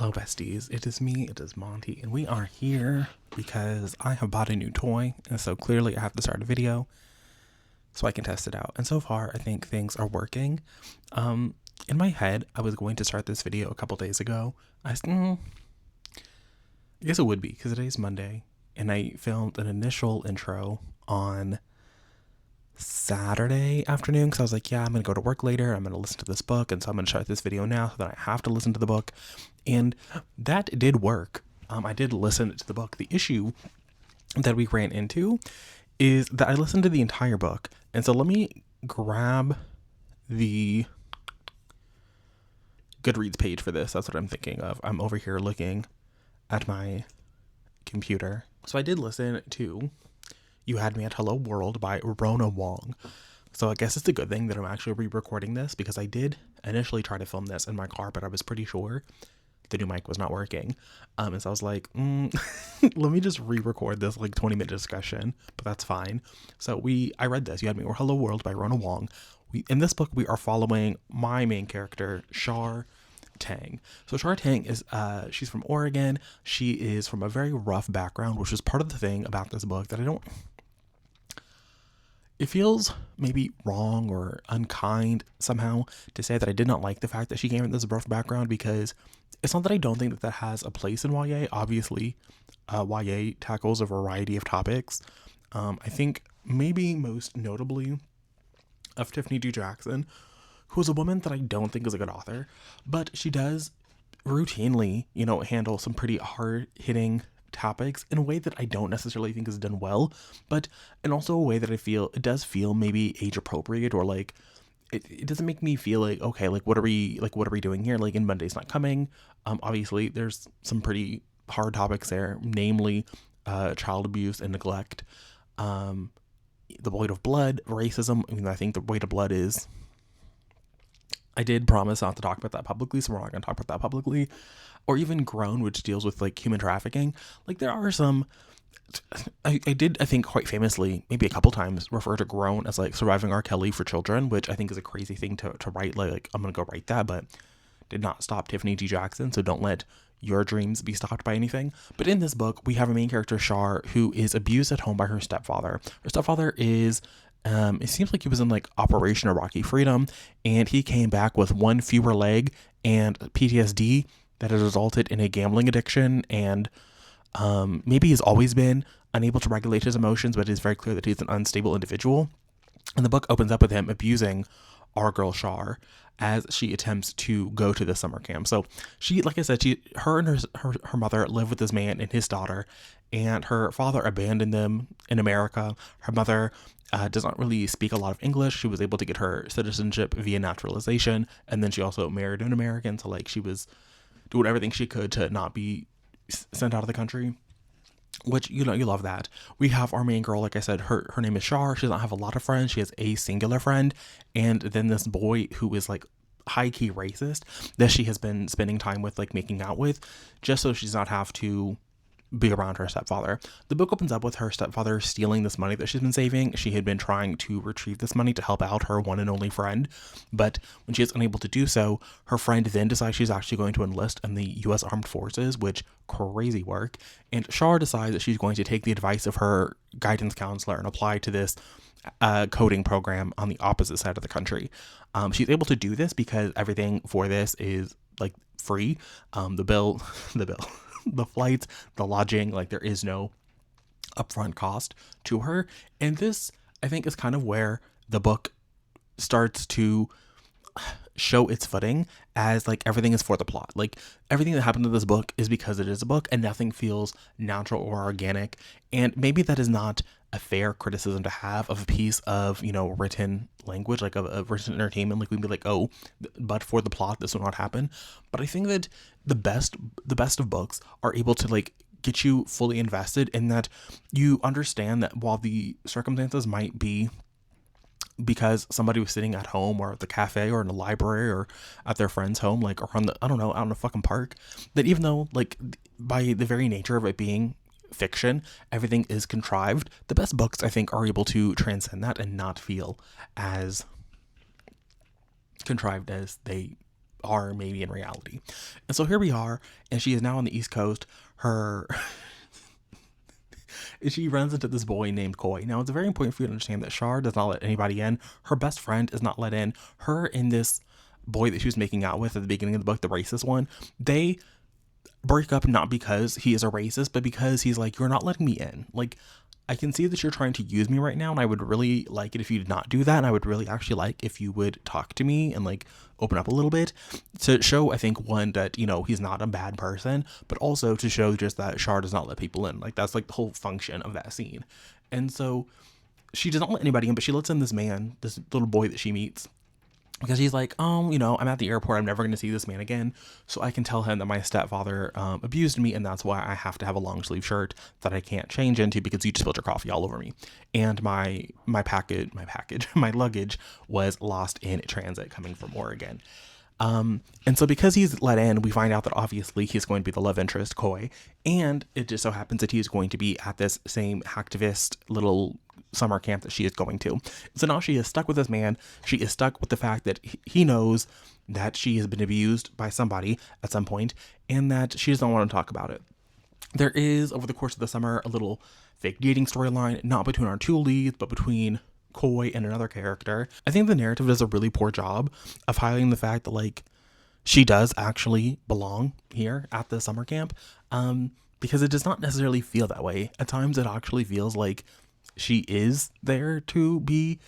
Hello besties, it is me, it is Monty, and we are here because I have bought a new toy, and so clearly I have to start a video so I can test it out. And so far, I think things are working. In my head, I was going to start this video a couple days ago. I guess it would be, because today's Monday, and I filmed an initial intro on Saturday afternoon because I was like, yeah, I'm going to go to work later. I'm going to listen to this book. And so I'm going to start this video now so that I have to listen to the book. And that did work. I did listen to the book. The issue that we ran into is that I listened to the entire book. And so let me grab the Goodreads page for this. That's what I'm thinking of. I'm over here looking at my computer. So I did listen to You Had Me at Hello World by Rona Wong. So I guess it's a good thing that I'm actually re-recording this because I did initially try to film this in my car, but I was pretty sure the new mic was not working. And so I was like, let me just re-record this like 20-minute discussion, but that's fine. So I read this, You Had Me at Hello World by Rona Wong. In this book, we are following my main character, Shar Tang. So Shar Tang is she's from Oregon. She is from a very rough background, which is part of the thing about this book that it feels maybe wrong or unkind somehow to say that I did not like the fact that she came from this rough background, because it's not that I don't think that has a place in YA. Obviously, YA tackles a variety of topics. I think maybe most notably of Tiffany D. Jackson, who is a woman that I don't think is a good author, but she does routinely, handle some pretty hard-hitting topics in a way that I don't necessarily think is done well, but in also a way that I feel it does feel maybe age appropriate, or like it doesn't make me feel like, okay, what are we doing here? Like, in Monday's Not Coming, obviously there's some pretty hard topics there, namely child abuse and neglect, the weight of blood, racism. I think the weight of blood is, I did promise not to talk about that publicly, so we're not going to talk about that publicly. Or even Grown, which deals with like human trafficking. Like, there are some, I did, I think quite famously, maybe a couple times, refer to Grown as like Surviving R. Kelly for children, which I think is a crazy thing to write. Like, I'm going to go write that, but did not stop Tiffany D. Jackson, so don't let your dreams be stopped by anything. But in this book, we have a main character, Shar, who is abused at home by her stepfather. Her stepfather is, it seems like he was in like Operation Iraqi Freedom, and he came back with one fewer leg and PTSD that has resulted in a gambling addiction, and maybe he's always been unable to regulate his emotions, but it is very clear that he's an unstable individual. And the book opens up with him abusing our girl Shar as she attempts to go to the summer camp. So she, like I said, her and her mother live with this man and his daughter, and her father abandoned them in America. Her mother does not really speak a lot of English. She was able to get her citizenship via naturalization, and then she also married an American, so like she was doing everything she could to not be sent out of the country, which, you love that. We have our main girl, like I said, her name is Shar. She does not have a lot of friends. She has a singular friend, and then this boy who is like high-key racist that she has been spending time with, like making out with, just so she does not have to be around her stepfather. The book opens up with her stepfather stealing this money that she's been saving. She had been trying to retrieve this money to help out her one and only friend, but when she is unable to do so, her friend then decides she's actually going to enlist in the U.S. Armed Forces, which, crazy work, and Shar decides that she's going to take the advice of her guidance counselor and apply to this coding program on the opposite side of the country. She's able to do this because everything for this is like free. The flights, the lodging, like there is no upfront cost to her. And this, I think, is kind of where the book starts to show its footing, as like everything is for the plot. Like, everything that happened in this book is because it is a book, and nothing feels natural or organic. And maybe that is not a fair criticism to have of a piece of, written language, like a written entertainment. Like, we'd be like, oh, but for the plot, this would not happen. But I think that the best of books are able to like get you fully invested, in that you understand that while the circumstances might be because somebody was sitting at home or at the cafe or in a library or at their friend's home, like, or on the, I don't know, out in a fucking park, that even though like by the very nature of it being fiction, everything is contrived, the best books, I think, are able to transcend that and not feel as contrived as they are maybe in reality. And so here we are, and she is now on the East Coast. Her she runs into this boy named Koi. Now, it's very important for you to understand that Char does not let anybody in. Her best friend is not let in. Her and this boy that she was making out with at the beginning of the book, the racist one, they break up not because he is a racist, but because he's like, you're not letting me in. Like, I can see that you're trying to use me right now, and I would really like it if you did not do that. And I would really actually like if you would talk to me and like open up a little bit to show, I think, one, that, you know, he's not a bad person, but also to show just that Char does not let people in. Like, that's like the whole function of that scene. And so she doesn't let anybody in, but she lets in this man, this little boy that she meets, because he's like, you know, I'm at the airport. I'm never going to see this man again. So I can tell him that my stepfather abused me, and that's why I have to have a long sleeve shirt that I can't change into because you just spilled your coffee all over me. And my luggage was lost in transit coming from Oregon. And so because he's let in, we find out that obviously he's going to be the love interest, Koi, and it just so happens that he's going to be at this same hacktivist little summer camp that she is going to. So now she is stuck with this man. She is stuck with the fact that he knows that she has been abused by somebody at some point, and that she doesn't want to talk about it. There is, over the course of the summer, a little fake dating storyline, not between our two leads, but between Koi and another character. I think the narrative does a really poor job of highlighting the fact that, like, she does actually belong here at the summer camp, because it does not necessarily feel that way. At times it actually feels like she is there to be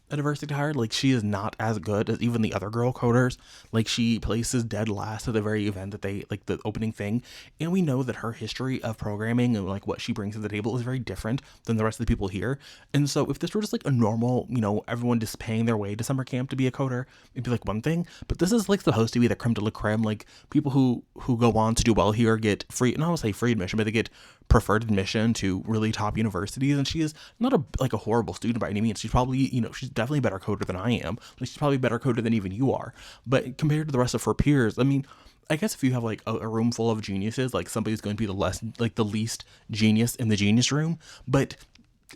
a diversity hire. Like, she is not as good as even the other girl coders. Like, she places dead last at the very event that they, like, the opening thing. And we know that her history of programming and like what she brings to the table is very different than the rest of the people here. And so if this were just like a normal, you know, everyone just paying their way to summer camp to be a coder, it'd be like one thing. But this is like supposed to be the creme de la creme. Like, people who go on to do well here get free, not to say free admission, but they get preferred admission to really top universities. And she is not a horrible student by any means. She's probably, you know, she's definitely a better coder than I am. Like, she's probably a better coder than even you are. But compared to the rest of her peers, I mean, I guess if you have like a room full of geniuses, like, somebody's going to be the least genius in the genius room. But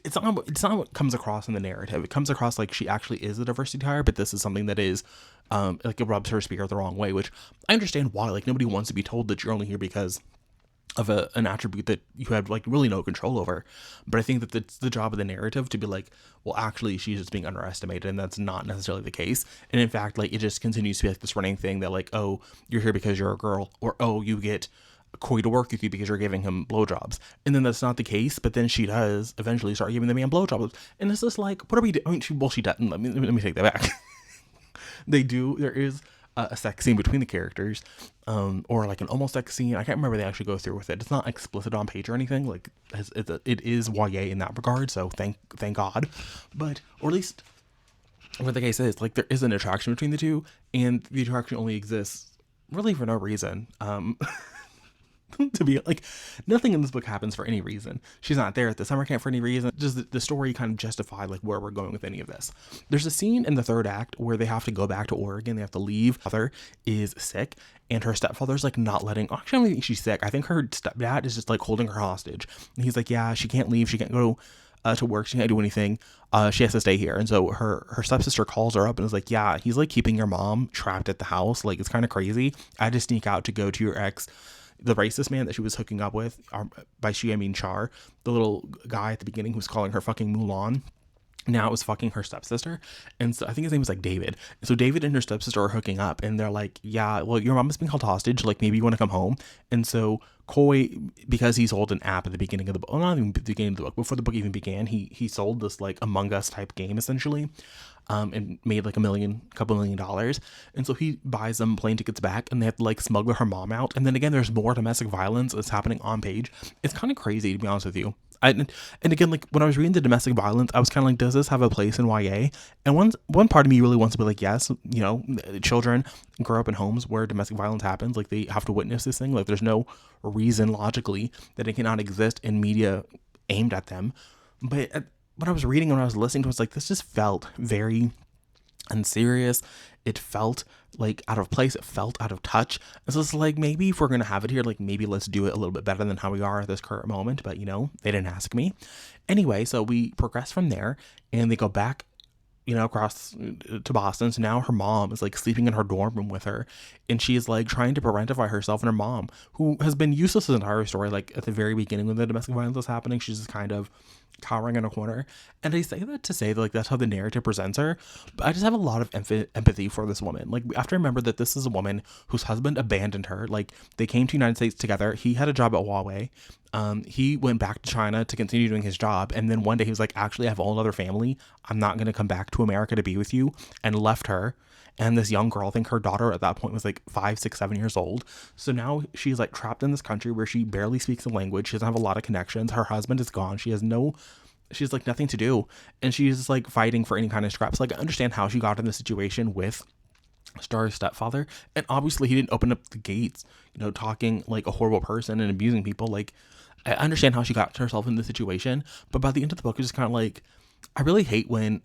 it's not what comes across in the narrative. It comes across like she actually is a diversity hire, but this is something that is like, it rubs her spirit the wrong way, which I understand why. Like, nobody wants to be told that you're only here because of an attribute that you have like really no control over. But I think that it's the job of the narrative to be like, well, actually she's just being underestimated, and that's not necessarily the case. And in fact, like, it just continues to be like this running thing that, like, oh, you're here because you're a girl, or oh, you get Koi to work with you because you're giving him blowjobs. And then that's not the case, but then she does eventually start giving the man blowjobs. And it's just like, what are we doing? I mean, she doesn't. Let me take that back. There is a sex scene between the characters, or like an almost sex scene. I can't remember if they actually go through with it. It's not explicit on page or anything. Like, it is YA in that regard, so thank God. But, or at least what the case is, like, there is an attraction between the two, and the attraction only exists really for no reason. To be like, nothing in this book happens for any reason. She's not there at the summer camp for any reason. Just the story kind of justified like where we're going with any of this. There's a scene in the third act where they have to go back to Oregon. They have to leave. Mother is sick, and her stepfather's like not letting. Actually, I don't think she's sick. I think her stepdad is just like holding her hostage. And he's like, yeah, she can't leave. She can't go to work. She can't do anything. She has to stay here. And so her stepsister calls her up and is like, yeah, he's like keeping your mom trapped at the house. Like, it's kind of crazy. I had to sneak out to go to your ex, the racist man that she was hooking up with. By she, I mean Char, the little guy at the beginning who was calling her fucking Mulan. Now it was fucking her stepsister. And so I think his name was like David. So David and her stepsister are hooking up, and they're like, yeah, well, your mom is being held hostage. Like, maybe you want to come home. And so Koi, because he sold an app at the beginning of the book, well, not even the beginning of the book, before the book even began, he sold this like Among Us type game essentially. And made like couple million dollars. And so he buys them plane tickets back, and they have to like smuggle her mom out. And then again, there's more domestic violence that's happening on page. It's kind of crazy, to be honest with you. And again, like, when I was reading the domestic violence, I was kind of like, does this have a place in YA? And one part of me really wants to be like, yes, you know, children grow up in homes where domestic violence happens. Like, they have to witness this thing. Like, there's no reason logically that it cannot exist in media aimed at them. But when I was reading and when I was listening to it, was like, this just felt very unserious. It felt like out of place. It felt out of touch. And so it's like, maybe if we're going to have it here, like, maybe let's do it a little bit better than how we are at this current moment. But, you know, they didn't ask me. Anyway, so we progress from there, and they go back across to Boston. So now her mom is like sleeping in her dorm room with her, and she is like trying to parentify herself and her mom, who has been useless this entire story. Like at the very beginning when the domestic violence was happening, she's just kind of cowering in a corner. And I say that to say that like that's how the narrative presents her, but I just have a lot of empathy for this woman. Like, we have to remember that this is a woman whose husband abandoned her. Like, they came to the United States together. He had a job at Huawei. He went back to China to continue doing his job, and then one day he was like, actually, I have a whole other family, I'm not going to come back to America to be with you, and left her. And this young girl, I think her daughter at that point was like 5, 6, 7 years old. So now she's like trapped in this country where she barely speaks the language. She doesn't have a lot of connections. Her husband is gone. She's like nothing to do. And she's like fighting for any kind of scraps. Like, I understand how she got in this situation with Star's stepfather. And obviously he didn't open up the gates, talking like a horrible person and abusing people. Like, I understand how she got herself in this situation. But by the end of the book, it's just kind of like, I hate when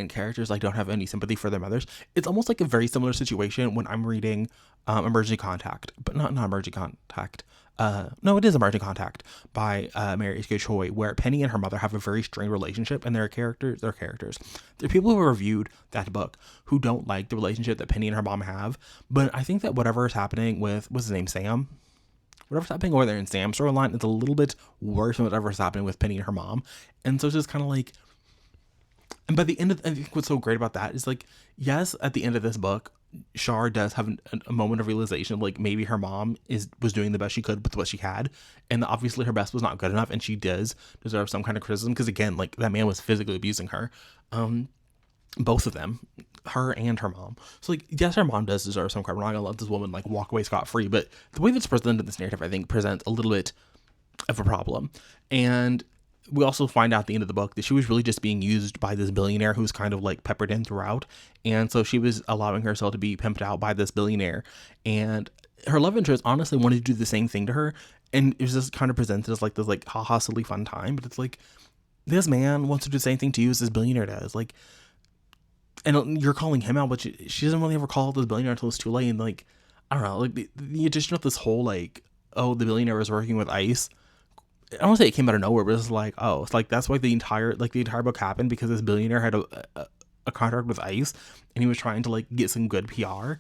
characters like don't have any sympathy for their mothers. It's almost like a very similar situation when I'm reading Emergency Contact, but not Emergency Contact. No, it is Emergency Contact by Mary H.K. Choi, where Penny and her mother have a very strained relationship, and they're characters. There are people who reviewed that book who don't like the relationship that Penny and her mom have. But I think that whatever is happening with, what's his name, Sam? Whatever's happening over there in Sam's storyline is a little bit worse than whatever's happening with Penny and her mom. And so it's just kind of like, and by the end of, I think what's so great about that is like, yes, at the end of this book, Char does have a moment of realization of like maybe her mom was doing the best she could with what she had, and obviously her best was not good enough, and she does deserve some kind of criticism because again, like that man was physically abusing her, both of them, her and her mom. So like, yes, her mom does deserve some credit. We're not gonna let this woman like walk away scot free, but the way that's presented in this narrative, I think, presents a little bit of a problem. And we also find out at the end of the book that she was really just being used by this billionaire who's kind of like peppered in throughout. And so she was allowing herself to be pimped out by this billionaire. And her love interest honestly wanted to do the same thing to her. And it was just kind of presented as like this like haha silly fun time. But it's like, this man wants to do the same thing to you as this billionaire does. Like, and you're calling him out, but she doesn't really ever call this billionaire until it's too late. And like, I don't know, like the addition of this whole like, oh, the billionaire was working with ICE. I don't want to say it came out of nowhere, but it's like, oh, it's like that's why the entire book happened, because this billionaire had a contract with ICE and he was trying to like get some good PR.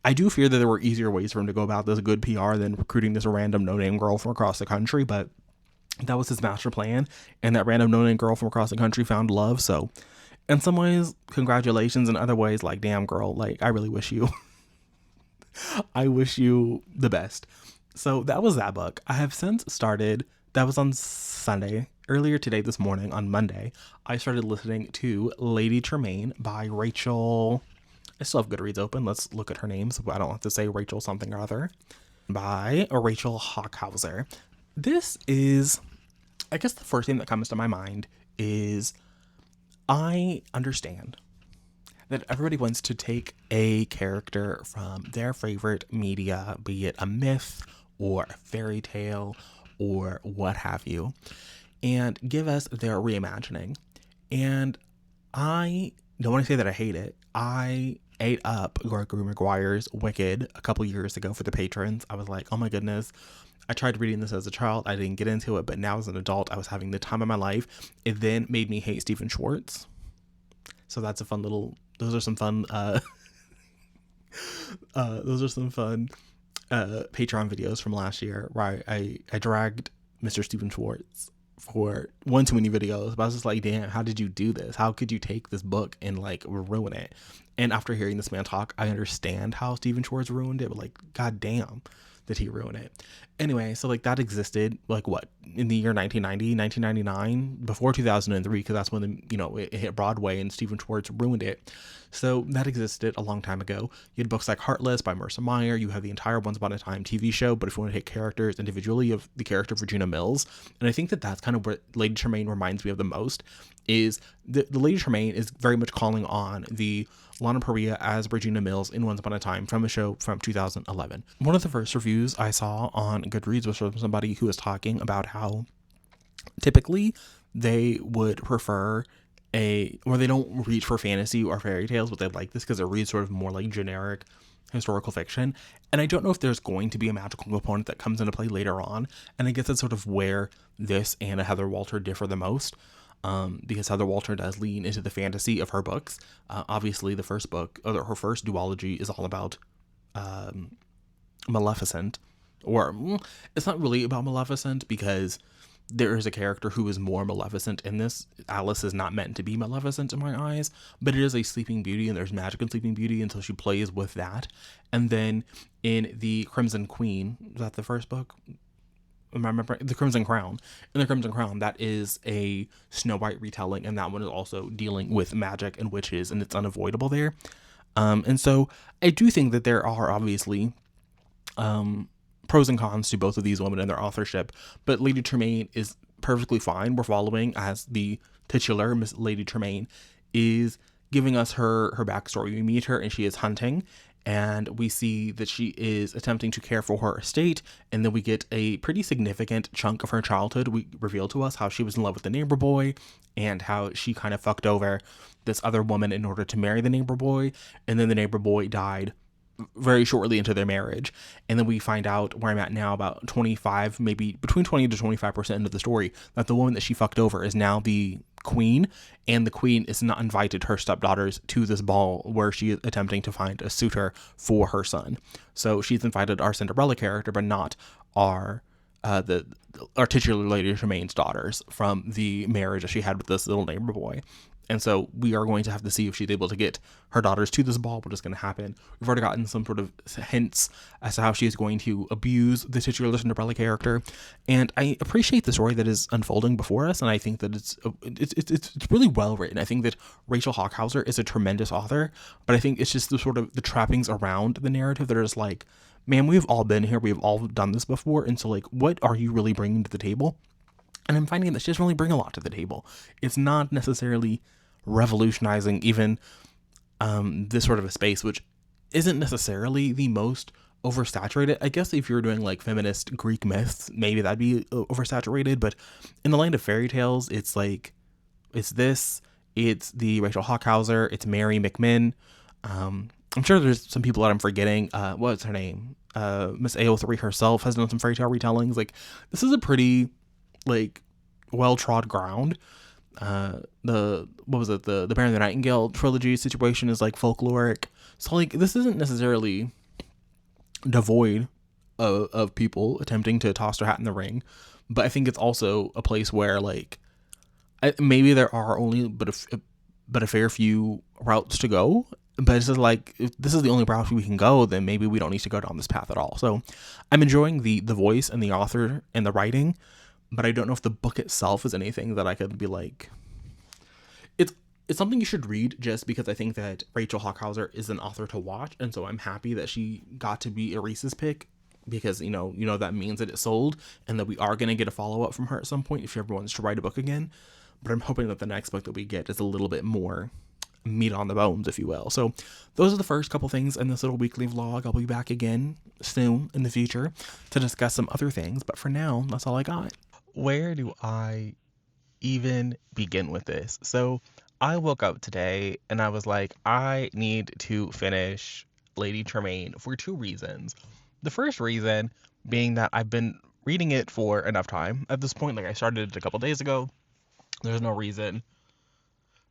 I do fear that there were easier ways for him to go about this good PR than recruiting this random no-name girl from across the country, but that was his master plan, and that random no-name girl from across the country found love. So in some ways, congratulations. In other ways, like, damn girl, like I really wish you I wish you the best. So that was that book. I have since started, that was on Sunday. Earlier today, this morning, on Monday, I started listening to Lady Tremaine by Rachel. I still have Goodreads open. Let's look at her names. I don't have to say Rachel something or other. By Rachel Hockhauser. This is, I guess the first thing that comes to my mind is, I understand that everybody wants to take a character from their favorite media, be it a myth or a fairy tale or what have you, and give us their reimagining. And I don't want to say that I hate it. I ate up Gregory Maguire's Wicked a couple years ago for the patrons. I was like, oh my goodness. I tried reading this as a child. I didn't get into it, but now as an adult, I was having the time of my life. It then made me hate Stephen Schwartz. So that's a fun little, those are some fun Patreon videos from last year where I dragged Mr. Stephen Schwartz for one too many videos, but I was just like, damn, how did you do this? How could you take this book and like ruin it? And after hearing this man talk, I understand how Stephen Schwartz ruined it, but like, god damn, did he ruin it? Anyway, so like that existed like what, in the year 1990, 1999, before 2003, because that's when it hit Broadway and Stephen Schwartz ruined it. So that existed a long time ago. You had books like Heartless by Marissa Meyer. You have the entire Once Upon a Time TV show, but if you want to hit characters individually, you have the character of Regina Mills. And I think that that's kind of what Lady Tremaine reminds me of the most, is the Lady Tremaine is very much calling on the Lana Parrilla as Regina Mills in Once Upon a Time from a show from 2011. One of the first reviews I saw on Goodreads was from somebody who was talking about how typically they would prefer or they don't reach for fantasy or fairy tales, but they like this because it reads sort of more like generic historical fiction. And I don't know if there's going to be a magical component that comes into play later on. And I guess that's sort of where this and a Heather Walter differ the most. because Heather Walter does lean into the fantasy of her books. Obviously, the first book, or her first duology, is all about Maleficent, or it's not really about Maleficent because there is a character who is more Maleficent in this. Alice is not meant to be Maleficent in my eyes, but it is a Sleeping Beauty, and there's magic in Sleeping Beauty, and so she plays with that. And then in the Crimson Queen, is that the first book? I remember the Crimson Crown. In the Crimson Crown, that is a Snow White retelling, and that one is also dealing with magic and witches, and it's unavoidable there. And so I do think that there are obviously pros and cons to both of these women and their authorship, but Lady Tremaine is perfectly fine. We're following as the titular Miss Lady Tremaine is giving us her backstory. We meet her and she is hunting, and we see that she is attempting to care for her estate, and then we get a pretty significant chunk of her childhood. We reveal to us how she was in love with the neighbor boy and how she kind of fucked over this other woman in order to marry the neighbor boy, and then the neighbor boy died very shortly into their marriage. And then we find out where I'm at now, about 25, maybe between 20 to 25% of the story, that the woman that she fucked over is now the queen, and the queen is not invited her stepdaughters to this ball where she is attempting to find a suitor for her son. So she's invited our Cinderella character, but not our our titular Lady Tremaine's daughters from the marriage that she had with this little neighbor boy. And so we are going to have to see if she's able to get her daughters to this ball, what is going to happen. We've already gotten some sort of hints as to how she is going to abuse the titular Cinderella character. And I appreciate the story that is unfolding before us, and I think that it's really well written. I think that Rachel Hockhauser is a tremendous author, but I think it's just the sort of the trappings around the narrative that are just like, man, we've all been here, we've all done this before, and so like, what are you really bringing to the table? And I'm finding that she doesn't really bring a lot to the table. It's not necessarily revolutionizing even this sort of a space, which isn't necessarily the most oversaturated. I guess if you're doing like feminist Greek myths, maybe that'd be oversaturated. But in the land of fairy tales, it's like, it's the Rachel Hockhauser, it's Mary McMinn. I'm sure there's some people that I'm forgetting. What's her name? Miss AO3 herself has done some fairy tale retellings. Like, this is a pretty like well-trod ground. The Baron the Nightingale trilogy situation is like folkloric, so like this isn't necessarily devoid of people attempting to toss their hat in the ring, but I think it's also a place where like maybe there are only but a fair few routes to go, but it's just like, if this is the only route we can go, then maybe we don't need to go down this path at all. So I'm enjoying the voice and the author and the writing, but I don't know if the book itself is anything that I could be like, it's something you should read, just because I think that Rachel Hockhauser is an author to watch, and so I'm happy that she got to be a Reese's pick, because you know that means that it sold, and that we are going to get a follow-up from her at some point if she ever wants to write a book again. But I'm hoping that the next book that we get is a little bit more meat on the bones, if you will. So those are the first couple things in this little weekly vlog. I'll be back again soon in the future to discuss some other things, but for now, that's all I got. Where do I even begin with this? So I woke up today and I was like, I need to finish Lady Tremaine for two reasons. The first reason being that I've been reading it for enough time. At this point, like, I started it a couple days ago. There's no reason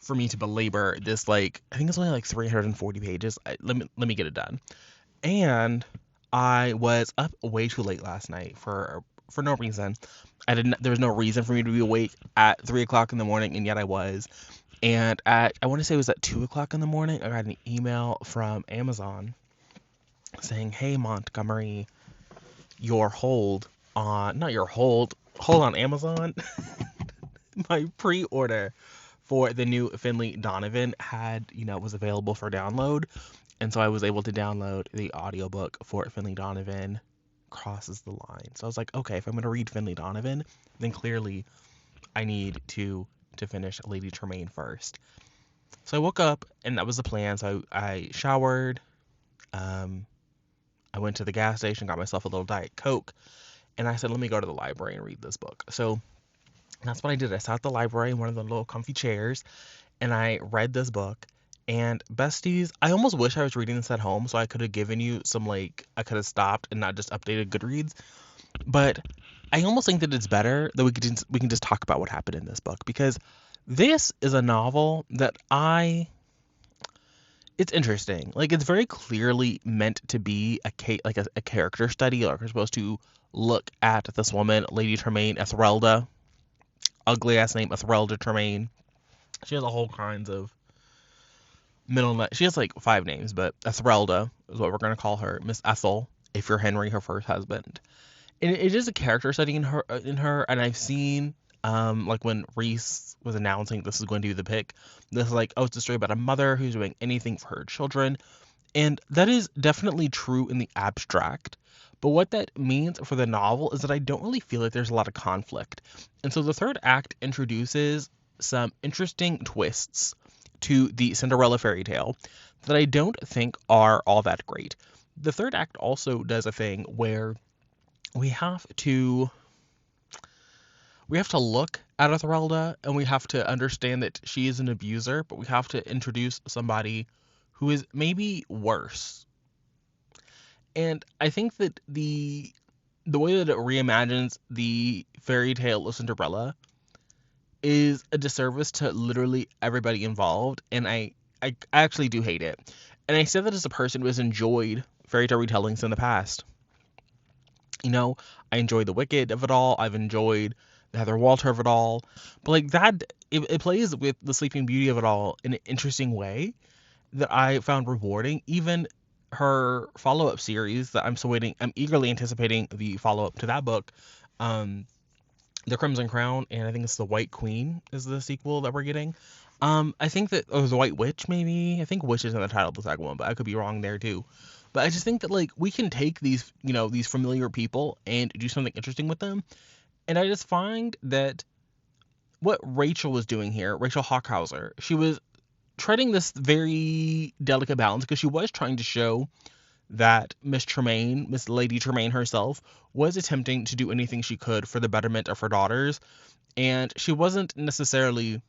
for me to belabor this, like, I think it's only like 340 pages. Let me get it done. And I was up way too late last night for no reason. There was no reason for me to be awake at 3 o'clock in the morning, and yet I was. And I want to say it was at 2 o'clock in the morning, I got an email from Amazon saying, hey, Montgomery, hold on Amazon. My pre-order for the new Finley Donovan was available for download. And so I was able to download the audiobook for Finley Donovan Crosses the Line. So I was like, okay, if I'm going to read Finley Donovan, then clearly I need to finish Lady Tremaine first. So I woke up and that was the plan. So I showered. I went to the gas station, got myself a little Diet Coke, and I said, let me go to the library and read this book. So that's what I did. I sat at the library in one of the little comfy chairs, and I read this book. And besties, I almost wish I was reading this at home so I could have given you some, like, I could have stopped and not just updated Goodreads. But I almost think that it's better that we can just talk about what happened in this book, because This is a novel that it's interesting. Like, it's very clearly meant to be a character study. Like, we're supposed to look at this woman, Lady Tremaine, Ethelreda, ugly ass name, Ethelreda Tremaine. She has a whole kinds of middle name. She has like 5 names, but Ethelreda is what we're gonna call her, Miss Ethel. If you're Henry, her first husband, and it is a character study in her. And I've seen like when Reese was announcing this is going to be the pick, this is like, oh, it's a story about a mother who's doing anything for her children. And that is definitely true in the abstract. But what that means for the novel is that I don't really feel like there's a lot of conflict. And so the third act introduces some interesting twists to the Cinderella fairy tale that I don't think are all that great. The third act also does a thing where we have to look at Esmeralda and we have to understand that she is an abuser, but we have to introduce somebody who is maybe worse. And I think that the way that it reimagines the fairy tale of Cinderella is a disservice to literally everybody involved, and I actually do hate it. And I say that as a person who has enjoyed fairy tale retellings in the past. You know, I enjoyed the Wicked of it all. I've enjoyed the Heather Walter of it all. But like that, it plays with the Sleeping Beauty of it all in an interesting way that I found rewarding. Even her follow-up series that I'm still waiting, I'm eagerly anticipating the follow-up to that book. Um, The Crimson Crown, and I think it's The White Queen is the sequel that we're getting. I think that, or The White Witch, maybe. I think Witch is in the title of the second one, but I could be wrong there too. But I just think that like we can take these, these familiar people and do something interesting with them. And I just find that what Rachel was doing here, Rachel Hockhauser, she was treading this very delicate balance because she was trying to show that Miss Tremaine, Miss Lady Tremaine herself, was attempting to do anything she could for the betterment of her daughters. And she wasn't necessarily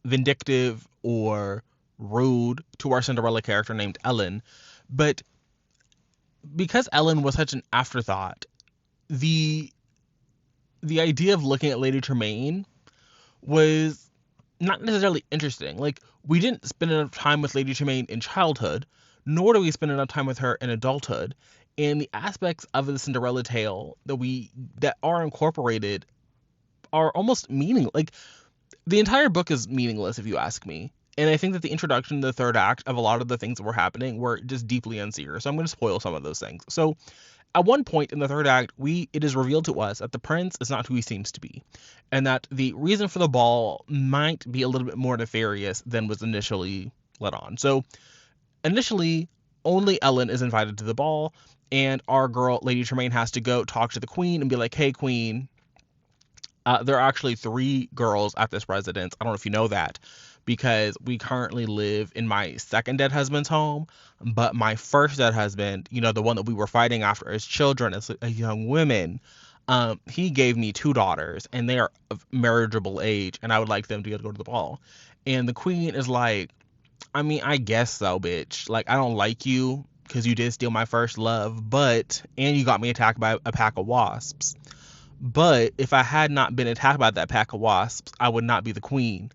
vindictive or rude to our Cinderella character named Ellen. But because Ellen was such an afterthought, the idea of looking at Lady Tremaine was not necessarily interesting. Like, we didn't spend enough time with Lady Tremaine in childhood, nor do we spend enough time with her in adulthood. And the aspects of the Cinderella tale that are incorporated are almost meaningless. Like, the entire book is meaningless if you ask me. And I think that the introduction to the third act of a lot of the things that were happening were just deeply unserious. So I'm going to spoil some of those things. So at one point in the third act, it is revealed to us that the prince is not who he seems to be, and that the reason for the ball might be a little bit more nefarious than was initially let on. So initially, only Ellen is invited to the ball, and our girl, Lady Tremaine, has to go talk to the queen and be like, hey, queen, there are actually 3 girls at this residence. I don't know if you know that, because we currently live in my second dead husband's home, but my first dead husband, the one that we were fighting after as children, as young women, he gave me 2 daughters, and they are of marriageable age, and I would like them to go to the ball. And the queen is like, I mean, I guess so, bitch. Like, I don't like you because you did steal my first love, and you got me attacked by a pack of wasps. But if I had not been attacked by that pack of wasps, I would not be the queen.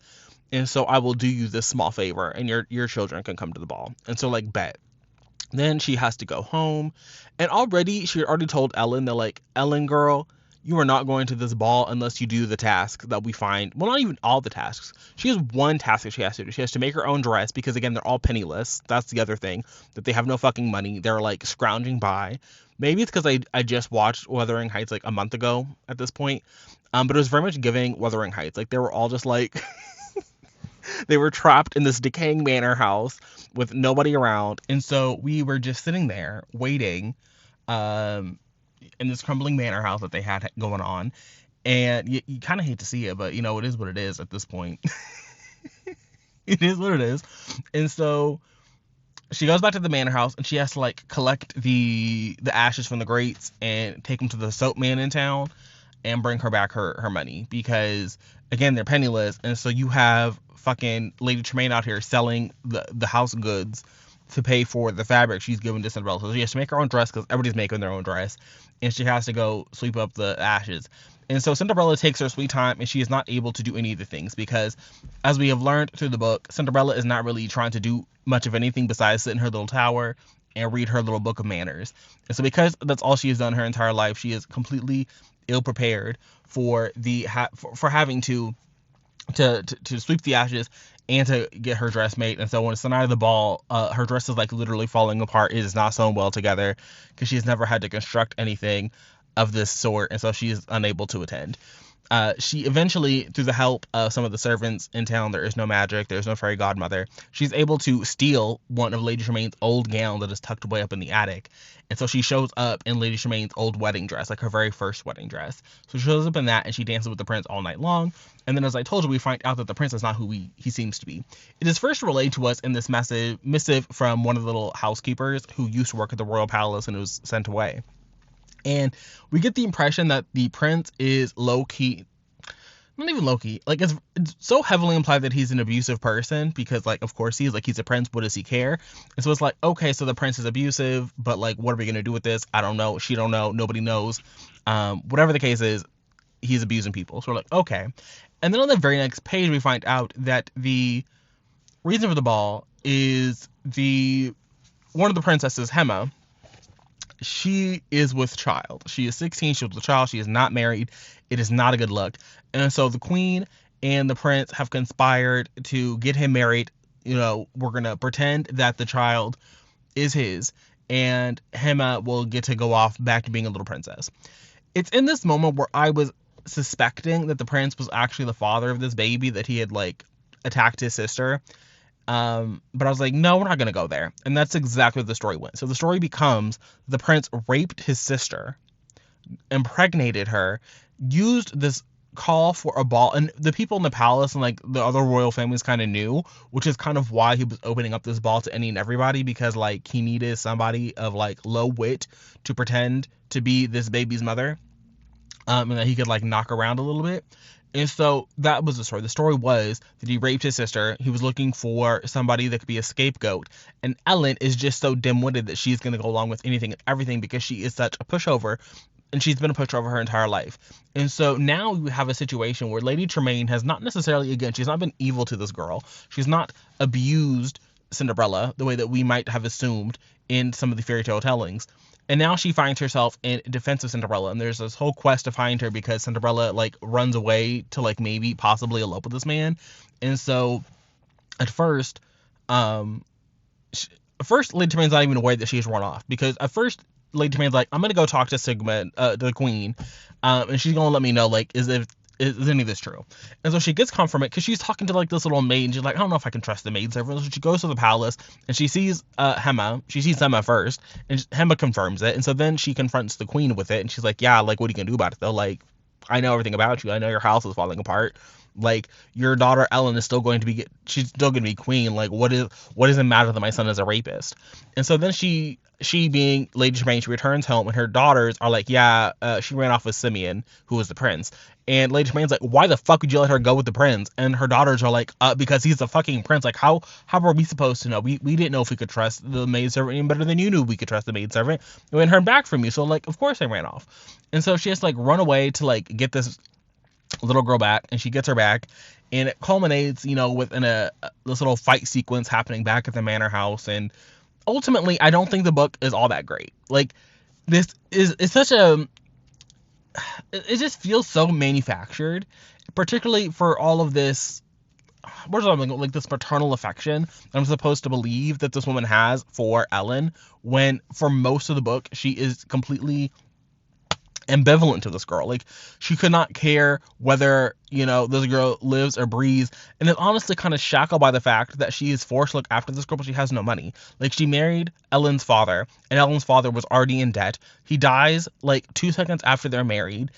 And so I will do you this small favor, and your children can come to the ball. And so, like, bet. Then she has to go home. And she had already told Ellen that, like, Ellen, girl, you are not going to this ball unless you do the task that we find. Well, not even all the tasks. She has one task that she has to do. She has to make her own dress because, again, they're all penniless. That's the other thing, that they have no fucking money. They're, like, scrounging by. Maybe it's because I just watched Wuthering Heights, like, a month ago at this point. But it was very much giving Wuthering Heights. Like, they were all just, like... They were trapped in this decaying manor house with nobody around. And so we were just sitting there waiting in this crumbling manor house that they had going on. And you kind of hate to see it, but, it is what it is at this point. It is what it is. And so she goes back to the manor house, and she has to, like, collect the ashes from the grates and take them to the soap man in town and bring her back her money, because, again, they're penniless. And so you have fucking Lady Tremaine out here selling the house goods to pay for the fabric she's given to Cinderella. So she has to make her own dress because everybody's making their own dress, and she has to go sweep up the ashes. And so Cinderella takes her sweet time, and she is not able to do any of the things because, as we have learned through the book, Cinderella is not really trying to do much of anything besides sit in her little tower and read her little book of manners. And so because that's all she has done her entire life, she is completely ill prepared for for having to sweep the ashes and to get her dress made. And so when it's the night of the ball, her dress is like literally falling apart. It is not sewn well together because she has never had to construct anything of this sort, and so she is unable to attend. She eventually, through the help of some of the servants in town, there is no magic, there's no fairy godmother, she's able to steal one of Lady Tremaine's old gown that is tucked away up in the attic. And so she shows up in Lady Tremaine's old wedding dress, like her very first wedding dress. So she shows up in that, and she dances with the prince all night long. And then, as I told you, we find out that the prince is not who he seems to be. It is first relayed to us in this missive from one of the little housekeepers who used to work at the royal palace and was sent away. And we get the impression that the prince is low-key, not even low-key, like it's so heavily implied that he's an abusive person because, like, of course he's a prince, what does he care? And so it's like, okay, so the prince is abusive, but like, what are we going to do with this? I don't know. She don't know. Nobody knows. Whatever the case is, he's abusing people. So we're like, okay. And then on the very next page, we find out that the reason for the ball is one of the princesses, Hema, she is with child. She is 16. She's with a child. She is not married. It is not a good look. And so the queen and the prince have conspired to get him married. We're going to pretend that the child is his, and Hema will get to go off back to being a little princess. It's in this moment where I was suspecting that the prince was actually the father of this baby, that he had like attacked his sister. But I was like, no, we're not going to go there. And that's exactly what the story went. So the story becomes the prince raped his sister, impregnated her, used this call for a ball. And the people in the palace and like the other royal families kind of knew, which is kind of why he was opening up this ball to any and everybody, because like he needed somebody of like low wit to pretend to be this baby's mother. And that he could like knock around a little bit. And so that was the story. The story was that he raped his sister. He was looking for somebody that could be a scapegoat. And Ellen is just so dim-witted that she's going to go along with anything and everything because she is such a pushover. And she's been a pushover her entire life. And so now we have a situation where Lady Tremaine has not necessarily, again, she's not been evil to this girl. She's not abused Cinderella the way that we might have assumed in some of the fairy tale tellings. And now she finds herself in defense of Cinderella, and there's this whole quest to find her because Cinderella like runs away to like maybe possibly elope with this man. And so at first Lady Tremaine's not even aware that she's run off, because at first Lady Tremaine's like, I'm gonna go talk to Sigma, the queen, and she's gonna let me know like is any of this true? And so she gets confirmation because she's talking to like this little maid, and she's like, I don't know if I can trust the maid servant. So she goes to the palace and she sees Hema. She sees Hema first, and Hema confirms it. And so then she confronts the queen with it, and she's like, yeah, like, what are you gonna do about it though? Like, I know everything about you. I know your house is falling apart. Like, your daughter Ellen is still going to be, she's still going to be queen. Like, what does it matter that my son is a rapist? And so then she being Lady Tremaine, she returns home, and her daughters are like, yeah, she ran off with Simeon, who was the prince. And Lady Tremaine's like, why the fuck would you let her go with the prince? And her daughters are like, because he's the fucking prince. Like, how are we supposed to know? We didn't know if we could trust the maidservant any better than you knew we could trust the maidservant. We hadn't heard back from you. So, like, of course I ran off. And so she has to, like, run away to, like, get this little girl back, and she gets her back. And it culminates, with this little fight sequence happening back at the manor house. And ultimately, I don't think the book is all that great. Like, this is such a... It just feels so manufactured, particularly for all of this, like this maternal affection I'm supposed to believe that this woman has for Ellen, when for most of the book she is completely ambivalent to this girl. Like, she could not care whether this girl lives or breathes, and is honestly kind of shackled by the fact that she is forced to look after this girl, but she has no money. Like, she married Ellen's father, and Ellen's father was already in debt. He dies like 2 seconds after they're married.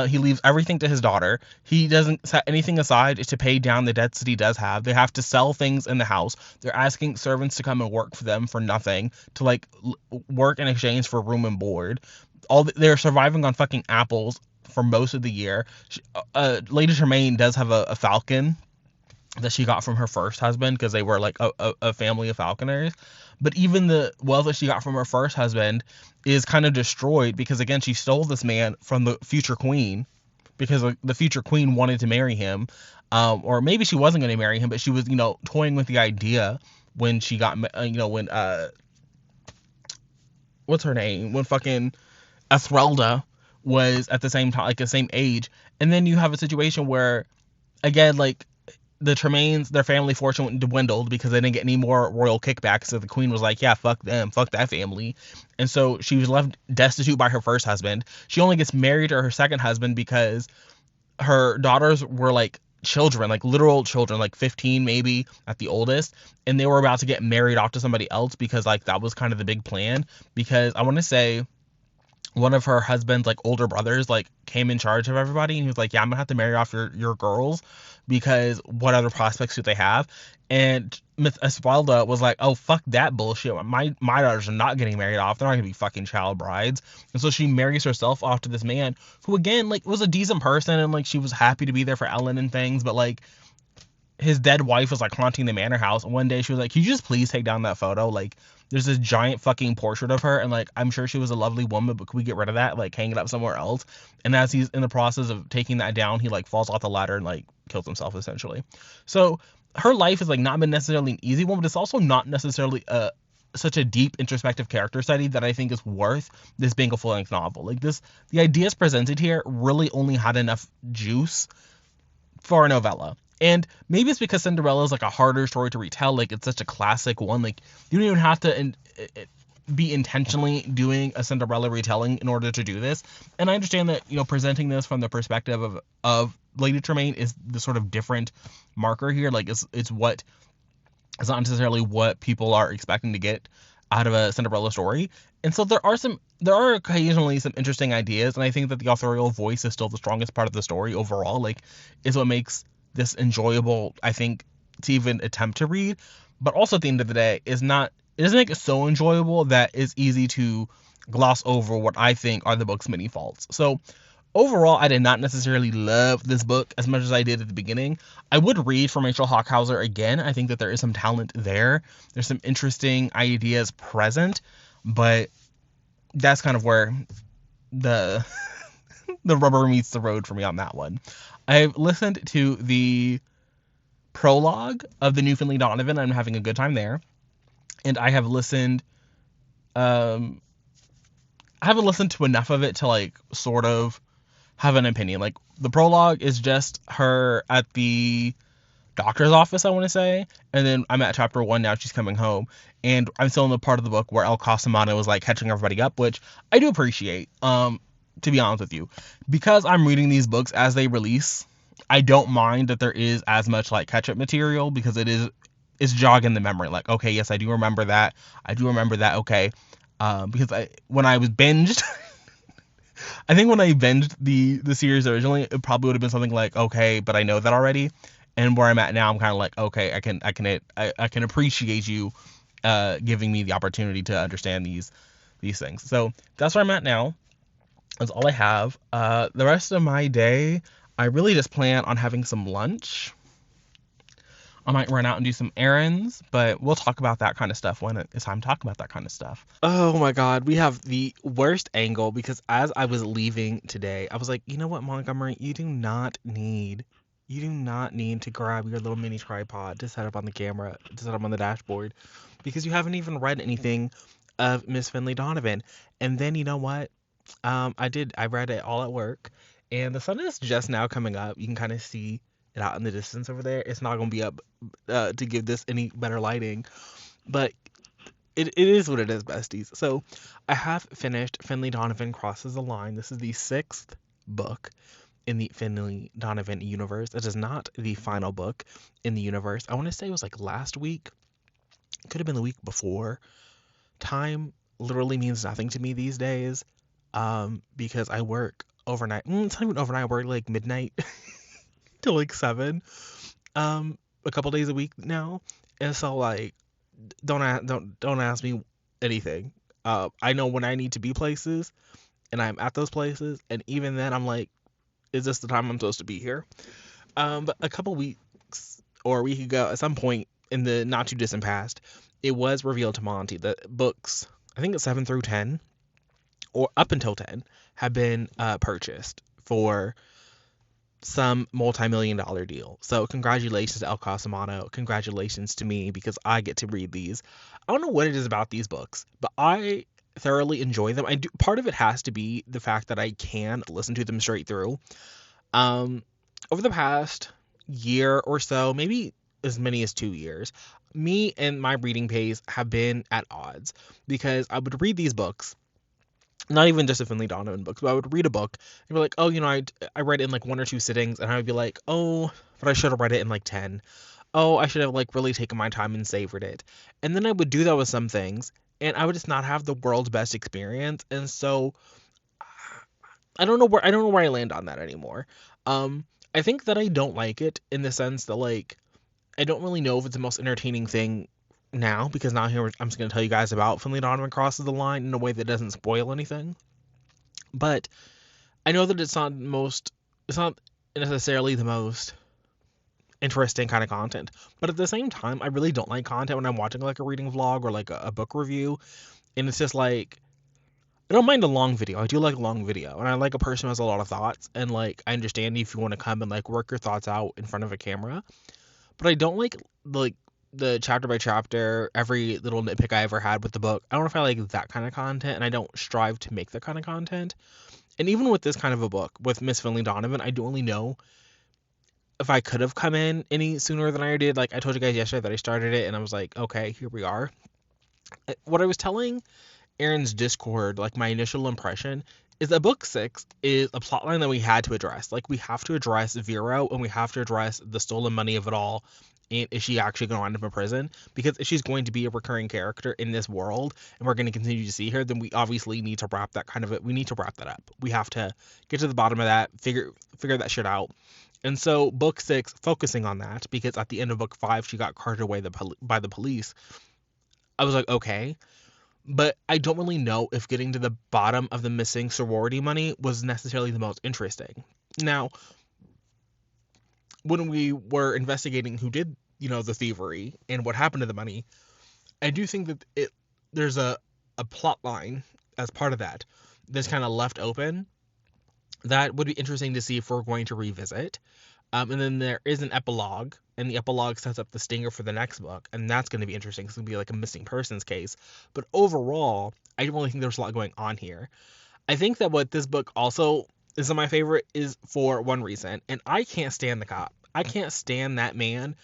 He leaves everything to his daughter. He doesn't set anything aside to pay down the debts that he does have. They have to sell things in the house. They're asking servants to come and work for them for nothing, to like work in exchange for room and board. They're surviving on fucking apples for most of the year. Lady Tremaine does have a falcon that she got from her first husband, because they were like a family of falconers. But even the wealth that she got from her first husband is kind of destroyed, because again, she stole this man from the future queen, because like, the future queen wanted to marry him, or maybe she wasn't going to marry him, but she was, toying with the idea when she got, when what's her name, when fucking Esmeralda was at the same time, like the same age. And then you have a situation where, again, like the Tremaines, their family fortune dwindled because they didn't get any more royal kickbacks. So the queen was like, yeah, fuck them, fuck that family. And so she was left destitute by her first husband. She only gets married to her second husband because her daughters were like children, like literal children, like 15 maybe at the oldest, and they were about to get married off to somebody else because like that was kind of the big plan. Because I want to say one of her husband's like older brothers like came in charge of everybody, and he was like, yeah, I'm gonna have to marry off your girls because what other prospects do they have? And Miss Esmeralda was like, oh, fuck that bullshit, my daughters are not getting married off, they're not gonna be fucking child brides. And so she marries herself off to this man who, again, like was a decent person, and like she was happy to be there for Ellen and things, but like his dead wife was like haunting the manor house, and one day she was like, can you just please take down that photo? Like there's this giant fucking portrait of her, and like I'm sure she was a lovely woman, but could we get rid of that, like hang it up somewhere else? And as he's in the process of taking that down, he like falls off the ladder and like kills himself essentially. So her life has like not been necessarily an easy one, but it's also not necessarily such a deep introspective character study that I think is worth this being a full-length novel. Like this, the ideas presented here really only had enough juice for a novella. And maybe it's because Cinderella is like a harder story to retell. Like it's such a classic one. Like you don't even have to be intentionally doing a Cinderella retelling in order to do this. And I understand that, presenting this from the perspective of Lady Tremaine is the sort of different marker here. Like it's not necessarily what people are expecting to get out of a Cinderella story. And so there are occasionally some interesting ideas, and I think that the authorial voice is still the strongest part of the story overall. Like, is what makes this enjoyable, I think, to even attempt to read. But also at the end of the day, it doesn't make it so enjoyable that it's easy to gloss over what I think are the book's many faults. So overall, I did not necessarily love this book as much as I did at the beginning. I would read from Rachel Hockhauser again. I think that there is some talent there. There's some interesting ideas present, but that's kind of where the the rubber meets the road for me on that one. I've listened to the prologue of the new Finley Donovan. I'm having a good time there. And I have listened I haven't listened to enough of it to like sort of have an opinion. Like the prologue is just her at the doctor's office, I want to say, and then I'm at chapter 1 now. She's coming home, and I'm still in the part of the book where El Cosimano is like catching everybody up, which I do appreciate. To be honest with you, because I'm reading these books as they release, I don't mind that there is as much like catch up material, because it's jogging the memory. Like, okay, yes, I do remember that. Okay, because when I was binged. I think when I binged the series originally, it probably would have been something like, okay, but I know that already. And where I'm at now, I'm kind of like, okay, I can appreciate you giving me the opportunity to understand these things. So that's where I'm at now. That's all I have. The rest of my day, I really just plan on having some lunch. I might run out and do some errands, but we'll talk about that kind of stuff when it's time to talk about that kind of stuff. Oh my God, we have the worst angle, because as I was leaving today, I was like, you know what, Montgomery, you do not need to grab your little mini tripod to set up on the camera, to set up on the dashboard, because you haven't even read anything of Miss Finley Donovan. And then you know what? I read it all at work, and the sun is just now coming up. You can kind of see it out in the distance over there. It's not going to be up to give this any better lighting, but it is what it is, besties. So I have finished Finley Donovan Crosses the Line. This is the 6th book in the Finley Donovan universe. It is not the final book in the universe. I want to say it was like last week. It could have been the week before. Time literally means nothing to me these days, because I work overnight. It's not even overnight. I work like midnight till like 7, a couple days a week now. And so like, don't ask me anything. I know when I need to be places, and I'm at those places, and even then I'm like, is this the time I'm supposed to be here? But a couple weeks or a week ago, at some point in the not too distant past, it was revealed to Monty that books, I think it's 7 through 10, or up until 10, have been purchased for some multi-million-dollar deal. So congratulations to El Casamano. Congratulations to me because I get to read these. I don't know what it is about these books, but I thoroughly enjoy them. I do. Part of it has to be the fact that I can listen to them straight through. Um, Over the past year or so, maybe as many as 2 years, me and my reading pace have been at odds because I would read these books, not even just the Finley Donovan books, but I would read a book and be like, oh, I read it in like one or two sittings, and I would be like, oh, but I should have read it in like 10. Oh, I should have like really taken my time and savored it. And then I would do that with some things, and I would just not have the world's best experience. And so I don't know where I land on that anymore. Um, I think that I don't like it in the sense that like I don't really know if it's the most entertaining thing now because now here I'm just gonna tell you guys about Finley Donovan crosses the line in a way that doesn't spoil anything. But I know that it's not necessarily the most interesting kind of content. But at the same time, I really don't like content when I'm watching like a reading vlog or like a book review, and it's just like I don't mind a long video. I do like a long video, and I like a person who has a lot of thoughts. And like I understand if you want to come and like work your thoughts out in front of a camera, but I don't like the chapter by chapter, every little nitpick I ever had with the book. I don't know if I like that kind of content, and I don't strive to make that kind of content. And even with this kind of a book, with Miss Finley Donovan, I don't really know if I could have come in any sooner than I did. Like I told you guys yesterday that I started it, and I was like, okay, here we are. What I was telling Aaron's Discord, like my initial impression, is that book 6 is a plotline that we had to address. Like we have to address Vero, and we have to address the stolen money of it all. And is she actually going to wind up in prison? Because if she's going to be a recurring character in this world, and we're going to continue to see her, then we obviously need to wrap that kind of it. We need to wrap that up. We have to get to the bottom of that, figure that shit out. And so book 6, focusing on that, because at the end of book 5, she got carted away by the police. I was like, okay, but I don't really know if getting to the bottom of the missing sorority money was necessarily the most interesting. Now, when we were investigating who did, the thievery and what happened to the money, I do think that there's a plot line as part of that that's kind of left open that would be interesting to see if we're going to revisit. And then there is an epilogue, and the epilogue sets up the stinger for the next book, and that's going to be interesting. It's going to be like a missing persons case. But overall, I don't really think there's a lot going on here. I think that what this book also is my favorite is for one reason, and I can't stand the cop. I can't stand that man.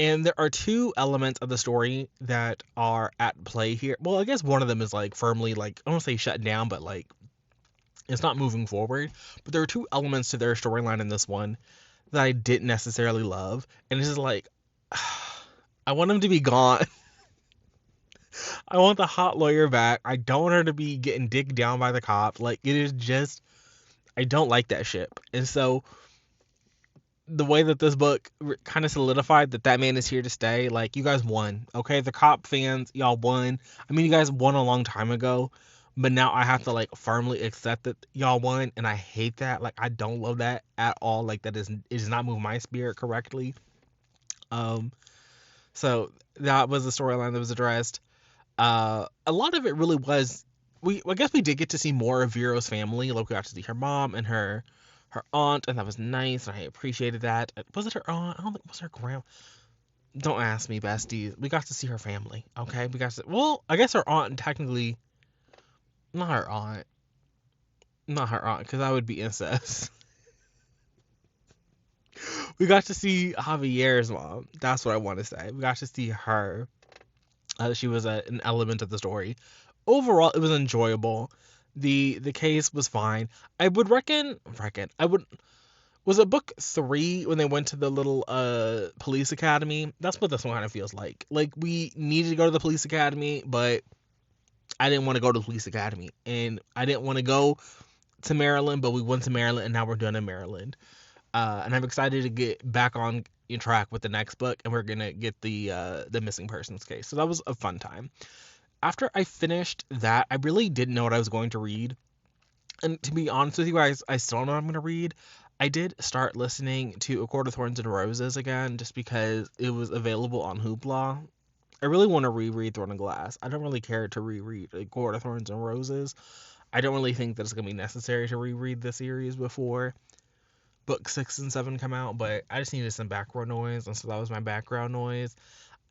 And there are two elements of the story that are at play here. Well, I guess one of them is like firmly, like, I don't want to say shut down, but like it's not moving forward. But there are two elements to their storyline in this one that I didn't necessarily love. And it's just like, I want him to be gone. I want the hot lawyer back. I don't want her to be getting digged down by the cop. Like, it is just, I don't like that ship. And so, the way that this book kind of solidified that man is here to stay, like, you guys won. Okay, the cop fans, y'all won. I mean, you guys won a long time ago. But now I have to like firmly accept that y'all won, and I hate that. Like I don't love that at all. Like it does not move my spirit correctly. Um, so that was the storyline that was addressed. A lot of it really was. I guess we did get to see more of Vero's family. Like we got to see her mom and her aunt, and that was nice, and I appreciated that. Was it her aunt? I don't think it was her grandma. Don't ask me, besties. We got to see her family. Okay, we got to. Well, I guess her aunt technically. Not her aunt. Not her aunt, because that would be incest. We got to see Javier's mom. That's what I want to say. We got to see her. She was an element of the story. Overall, it was enjoyable. The case was fine. I would reckon. I would. Was it book 3 when they went to the little police academy? That's what this one kind of feels like. Like we needed to go to the police academy, but I didn't want to go to the police academy, and I didn't want to go to Maryland, but we went to Maryland, and now we're done in Maryland. And I'm excited to get back on track with the next book, and we're gonna get the missing persons case. So that was a fun time. After I finished that, I really didn't know what I was going to read, and to be honest with you guys, I still don't know what I'm gonna read. I did start listening to A Court of Thorns and Roses again, just because it was available on Hoopla. I really want to reread Thorn and Glass. I don't really care to reread A Court of Thorns and Roses. I don't really think that it's going to be necessary to reread the series before. book 6 and 7 come out, but I just needed some background noise, and so that was my background noise.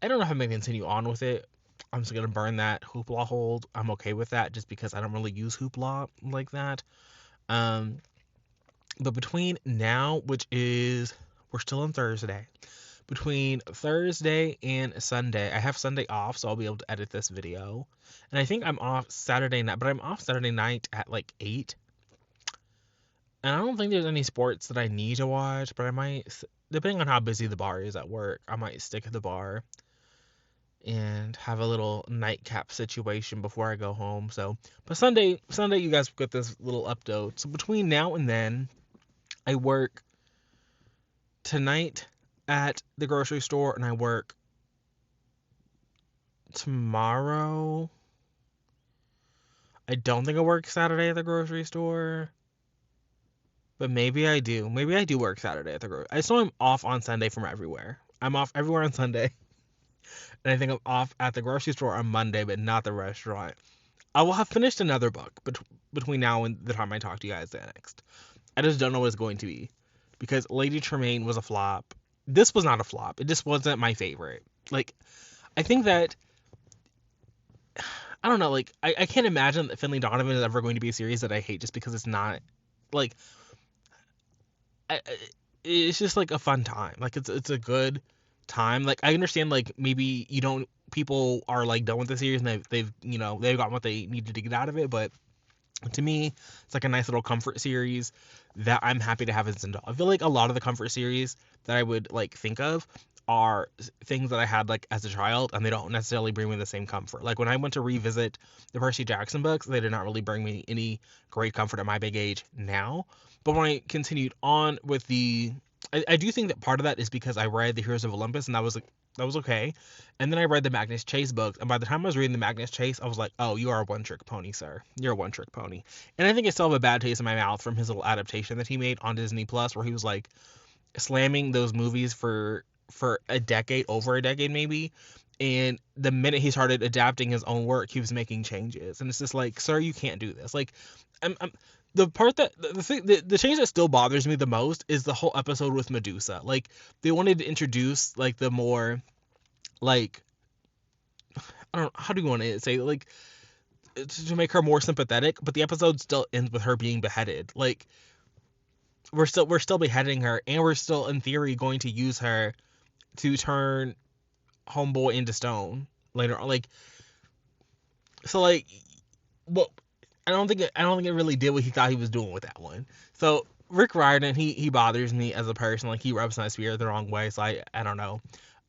I don't know if I'm gonna continue on with it. I'm just gonna burn that Hoopla hold. I'm okay with that, just because I don't really use Hoopla like that. Um, but between now, which is, we're still on Thursday. Between Thursday and Sunday, I have Sunday off, so I'll be able to edit this video. And I think I'm off Saturday night, but I'm off Saturday night at like 8. And I don't think there's any sports that I need to watch, but I might, depending on how busy the bar is at work, I might stick at the bar and have a little nightcap situation before I go home. So, but Sunday, you guys get this little update. So between now and then, I work tonight at the grocery store, and I work tomorrow. I don't think I work Saturday at the grocery store, but maybe I do. Maybe I do work Saturday at the grocery. I saw I'm off on Sunday from everywhere. I'm off everywhere on Sunday, and I think I'm off at the grocery store on Monday, but not the restaurant. I will have finished another book between now and the time I talk to you guys next. I just don't know what it's going to be, because Lady Tremaine was a flop. This was not a flop. It just wasn't my favorite. Like, I think that, I don't know, like, I can't imagine that Finley Donovan is ever going to be a series that I hate just because it's not, like, it's just, like, a fun time. Like, it's a good time. Like, I understand, like, maybe people are, like, done with the series, and they've gotten what they needed to get out of it, but to me, it's like a nice little comfort series that I'm happy to have as an adult. I feel like a lot of the comfort series that I would like think of are things that I had like as a child, and they don't necessarily bring me the same comfort. Like when I went to revisit the Percy Jackson books, they did not really bring me any great comfort at my big age now. But when I continued on with I do think that part of that is because I read the Heroes of Olympus, and that was okay. And then I read the Magnus Chase books, and by the time I was reading the Magnus Chase, I was like, oh, you are a one-trick pony, sir. You're a one-trick pony. And I think I still have a bad taste in my mouth from his little adaptation that he made on Disney Plus, where he was like slamming those movies for a decade, over a decade maybe. And the minute he started adapting his own work, he was making changes. And it's just like, sir, you can't do this. Like, I'm the part that the change that still bothers me the most is the whole episode with Medusa. Like, they wanted to introduce like the more, like, I don't know, how do you want to say, like, to make her more sympathetic, but the episode still ends with her being beheaded. Like, we're still beheading her, and we're still in theory going to use her to turn homeboy into stone later on. Like, so, like, well, I don't think it really did what he thought he was doing with that one. So Rick Riordan, he bothers me as a person. Like, he rubs my spirit the wrong way. So I don't know.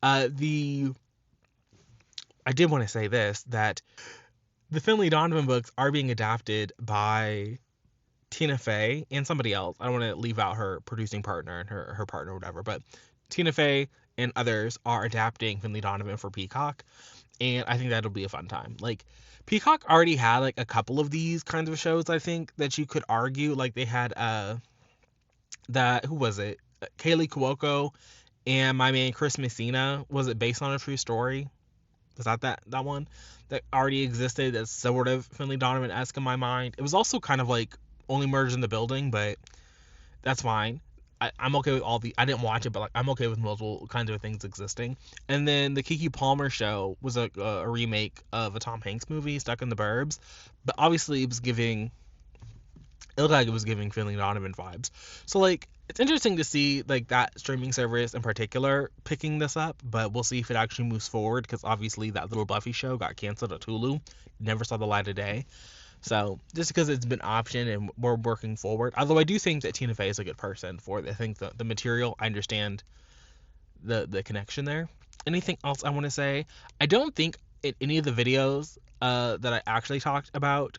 I did want to say this, that the Finley Donovan books are being adapted by Tina Fey and somebody else. I don't want to leave out her producing partner and her partner or whatever, but Tina Fey and others are adapting Finley Donovan for Peacock, and I think that'll be a fun time. Like, Peacock already had like a couple of these kinds of shows, I think, that you could argue. Like, they had that, who was it? Kaylee Cuoco and my man Chris Messina. Was it based on a true story? Was that one that already existed as sort of Finley Donovan-esque in my mind? It was also kind of like Only Murders in the Building, but that's fine. I'm okay with all I didn't watch it, but like, I'm okay with multiple kinds of things existing. And then the Keke Palmer show was a remake of a Tom Hanks movie, Stuck in the Burbs, but obviously it looked like it was giving Finley Donovan vibes. So like, it's interesting to see like that streaming service in particular picking this up, but we'll see if it actually moves forward, because obviously that little Buffy show got canceled at Hulu, never saw the light of day. So just because it's been optioned and we're working forward, although I do think that Tina Fey is a good person for it. I think the material, I understand the connection there. Anything else I want to say? I don't think in any of the videos that I actually talked about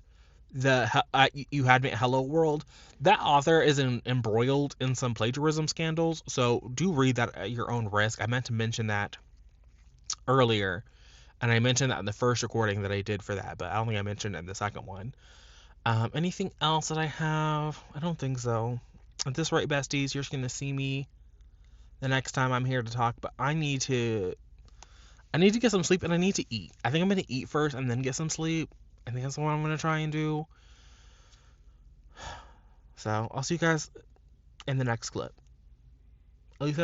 You Had Me at Hello World, that author is embroiled in some plagiarism scandals, so do read that at your own risk. I meant to mention that earlier, and I mentioned that in the first recording that I did for that, but I don't think I mentioned it in the second one. Anything else that I have? I don't think so. At this rate, besties, you're just gonna see me the next time I'm here to talk, but I need to get some sleep, and I need to eat. I think I'm gonna eat first and then get some sleep. I think that's what I'm gonna try and do. So I'll see you guys in the next clip. At least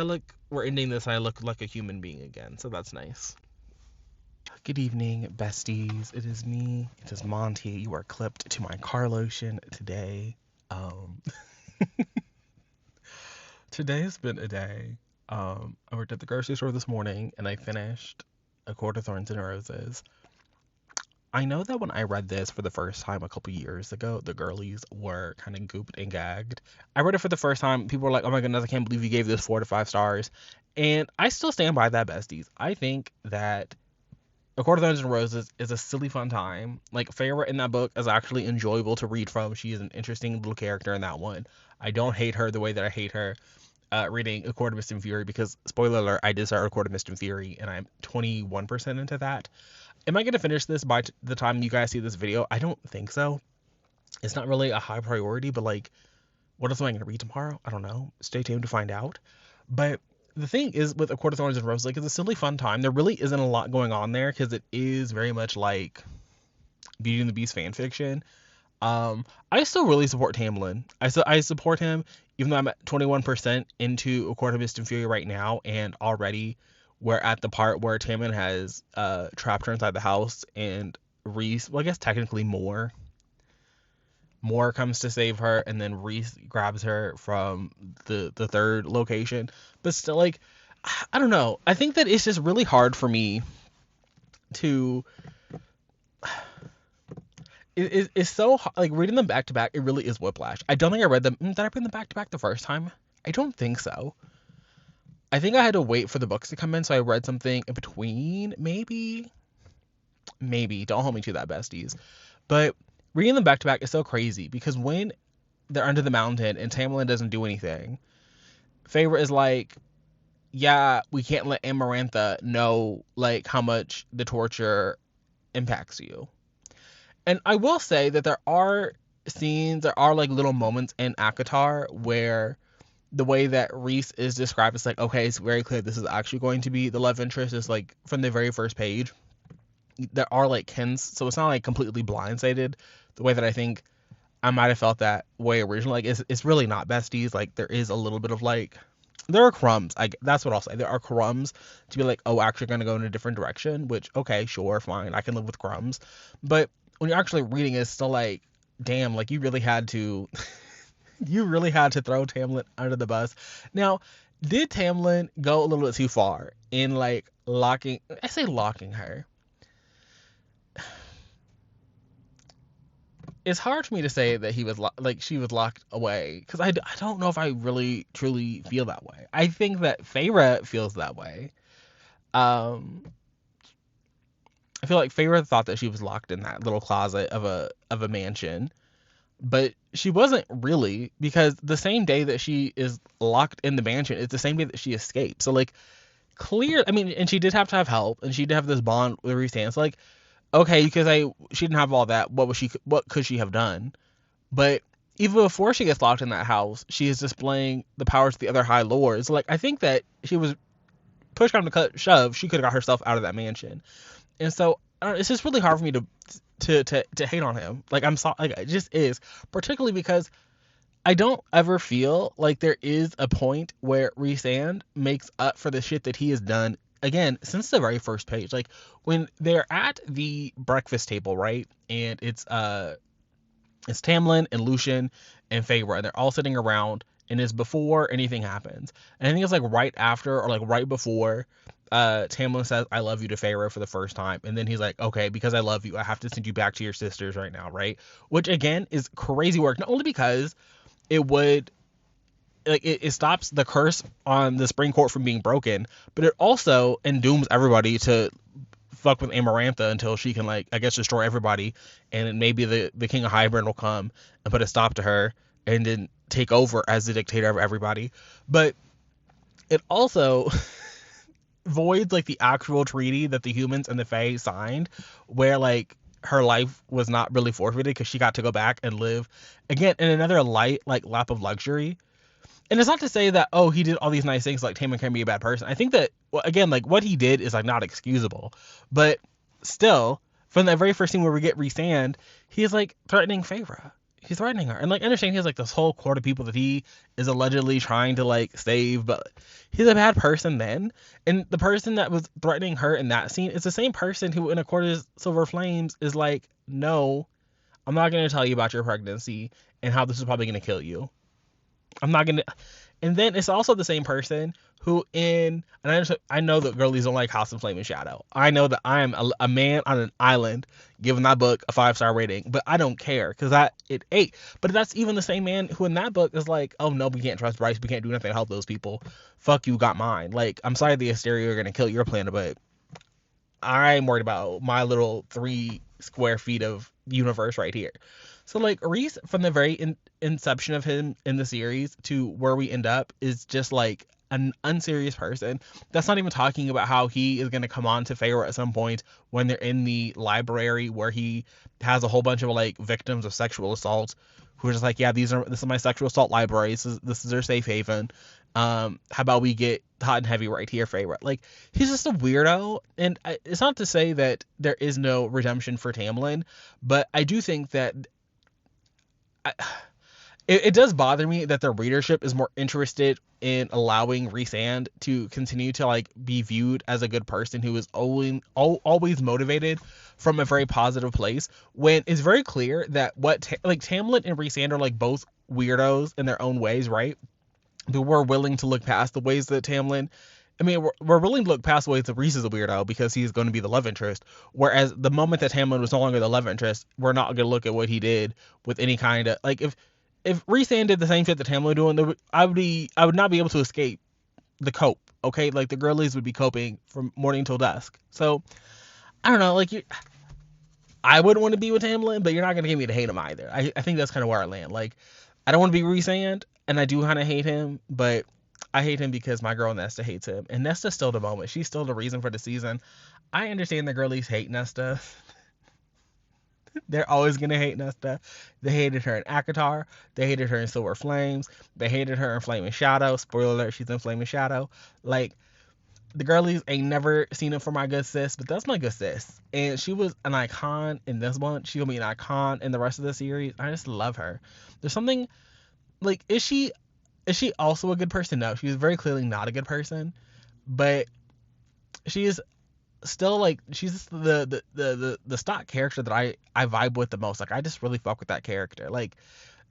we're ending this and I look like a human being again, so that's nice. Good evening, besties. It is me. It is Monty. You are clipped to my car lotion today. Um, Today's been a day. I worked at the grocery store this morning and I finished A Court of Thorns and Roses. I know that when I read this for the first time a couple years ago, the girlies were kind of gooped and gagged. I read it for the first time. People were like, oh my goodness, I can't believe you gave this 4 to 5 stars. And I still stand by that, besties. I think that A Court of Thorns and Roses is a silly fun time. Like, Feyre in that book is actually enjoyable to read from. She is an interesting little character in that one. I don't hate her the way that I hate her reading A Court of Mist and Fury because, spoiler alert, I did start A Court of Mist and Fury and I'm 21% into that. Am I going to finish this by the time you guys see this video? I don't think so. It's not really a high priority, but like, what else am I going to read tomorrow? I don't know. Stay tuned to find out. But the thing is with A Court of Thorns and Roses, like, it's a silly fun time. There really isn't a lot going on there because it is very much like Beauty and the Beast fan fiction. I still really support Tamlin. I support him even though I'm at 21% into A Court of Mist and Fury right now, and already we're at the part where Tamlin has trapped her inside the house, and Rhys, well, I guess technically more comes to save her, and then Rhys grabs her from the third location. But still, like, I don't know. I think that it's just really hard for me to. It's so like reading them back to back. It really is whiplash. I don't think I read them. Did I read them back to back the first time? I don't think so. I think I had to wait for the books to come in, so I read something in between. Maybe. Don't hold me to that, besties. But reading them back to back is so crazy because when they're under the mountain and Tamlin doesn't do anything, Feyre is like, yeah, we can't let Amarantha know like how much the torture impacts you. And I will say that there are scenes, there are like little moments in ACOTAR where the way that Rhys is described is like, okay, it's very clear this is actually going to be the love interest. Is like from the very first page. There are like hints, so it's not like completely blindsided the way that I think I might have felt that way originally. Like, it's really not, besties. Like, there is a little bit of like, there are crumbs. That's what I'll say. There are crumbs to be like, oh, actually going to go in a different direction, which, okay, sure, fine. I can live with crumbs. But when you're actually reading it, it's still like, damn, like you really had to throw Tamlin under the bus. Now, did Tamlin go a little bit too far in like locking her? It's hard for me to say that he was she was locked away because I don't know if I really truly feel that way. I think that Feyre feels that way. I feel like Feyre thought that she was locked in that little closet of a mansion, but she wasn't really, because the same day that she is locked in the mansion, it's the same day that she escaped. So like, clear. I mean, and she did have to have help, and she did have this bond with Rhys. So like, okay, because she didn't have all that. What could she have done? But even before she gets locked in that house, she is displaying the powers of the other High Lords. Like, I think that she was push come to shove, she could have got herself out of that mansion. And so it's just really hard for me to hate on him. Like, I'm sorry, like, it just is, particularly because I don't ever feel like there is a point where Rhysand makes up for the shit that he has done, again, since the very first page. Like, when they're at the breakfast table, right? And it's Tamlin and Lucien and Feyre, and they're all sitting around, and it's before anything happens. And I think it's like right after or like right before Tamlin says, I love you to Feyre for the first time. And then he's like, okay, because I love you, I have to send you back to your sisters right now, right? Which, again, is crazy work. Not only because it would, like, it stops the curse on the Spring Court from being broken, but it also endooms everybody to fuck with Amarantha until she can, like, I guess, destroy everybody, and then maybe the King of Hybern will come and put a stop to her and then take over as the dictator of everybody. But it also voids like the actual treaty that the humans and the Fae signed, where like her life was not really forfeited because she got to go back and live again in another light like lap of luxury. And it's not to say that, oh, he did all these nice things, like Tamlin can be a bad person. I think that, well, again, like what he did is like not excusable, but still, from that very first scene where we get Rhysand, he is like threatening Feyre. He's threatening her. And like, I understand he has like this whole court of people that he is allegedly trying to like save, but he's a bad person then. And the person that was threatening her in that scene is the same person who in A Court of Silver Flames is like, no, I'm not going to tell you about your pregnancy and how this is probably going to kill you. I'm not going to. And then it's also the same person who I know that girlies don't like House of Flame and Shadow. I know that I am a man on an island giving that book a 5-star rating, but I don't care because it ate. But that's even the same man who in that book is like, oh no, we can't trust Bryce. We can't do nothing to help those people. Fuck you, got mine. Like, I'm sorry the Asteria are going to kill your planet, but I'm worried about my little 3 square feet of universe right here. So like Reese from the very inception of him in the series to where we end up is just like an unserious person. That's not even talking about how he is going to come on to Feyre at some point when they're in the library where he has a whole bunch of like victims of sexual assault who are just like, yeah, this is my sexual assault library. This is their safe haven. How about we get hot and heavy right here, Feyre? Like, he's just a weirdo. And it's not to say that there is no redemption for Tamlin, but I do think that it does bother me that the readership is more interested in allowing Rhysand to continue to like be viewed as a good person who is always motivated from a very positive place, when it's very clear that like Tamlin and Rhysand are like both weirdos in their own ways, right? But we're willing to look past the ways that Tamlin. I mean, we're willing to look past the ways that Reese is a weirdo because he's going to be the love interest. Whereas the moment that Tamlin was no longer the love interest, we're not going to look at what he did with any kind of like if Rhysand did the same shit that Tamlin was doing, I would not be able to escape the cope. Okay, like the girlies would be coping from morning till dusk. So I don't know, like I wouldn't want to be with Tamlin, but you're not going to get me to hate him either. I think that's kind of where I land. Like, I don't want to be Rhysand, and I do kind of hate him, but I hate him because my girl Nesta hates him. And Nesta's still the moment. She's still the reason for the season. I understand the girlies hate Nesta. They're always going to hate Nesta. They hated her in ACOTAR. They hated her in Silver Flames. They hated her in Flaming Shadow. Spoiler alert, she's in Flaming Shadow. Like, the girlies ain't never seen it for my good sis, but that's my good sis. And she was an icon in this one. She'll be an icon in the rest of the series. I just love her. There's something, like, is she also a good person? No, she's very clearly not a good person, but she is still like, she's the stock character that I vibe with the most. Like, I just really fuck with that character. Like,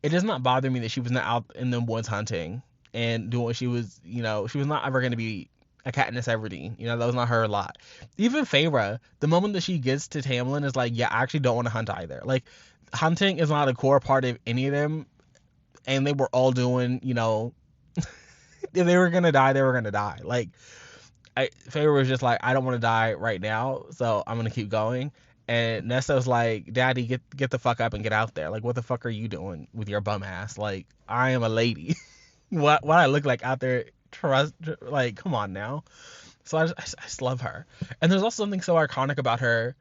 it does not bother me that she was not out in the woods hunting and doing what she was, she was not ever going to be a Katniss Everdeen. That was not her a lot. Even Feyre, the moment that she gets to Tamlin is like, yeah, I actually don't want to hunt either. Like, hunting is not a core part of any of them, and they were all doing, if they were gonna die, they were gonna die. Like, Feyre was just like, I don't want to die right now, so I'm gonna keep going. And Nesta was like, Daddy, get the fuck up and get out there. Like, what the fuck are you doing with your bum ass? Like, I am a lady. what I look like out there? Like, come on now. So I just love her. And there's also something so iconic about her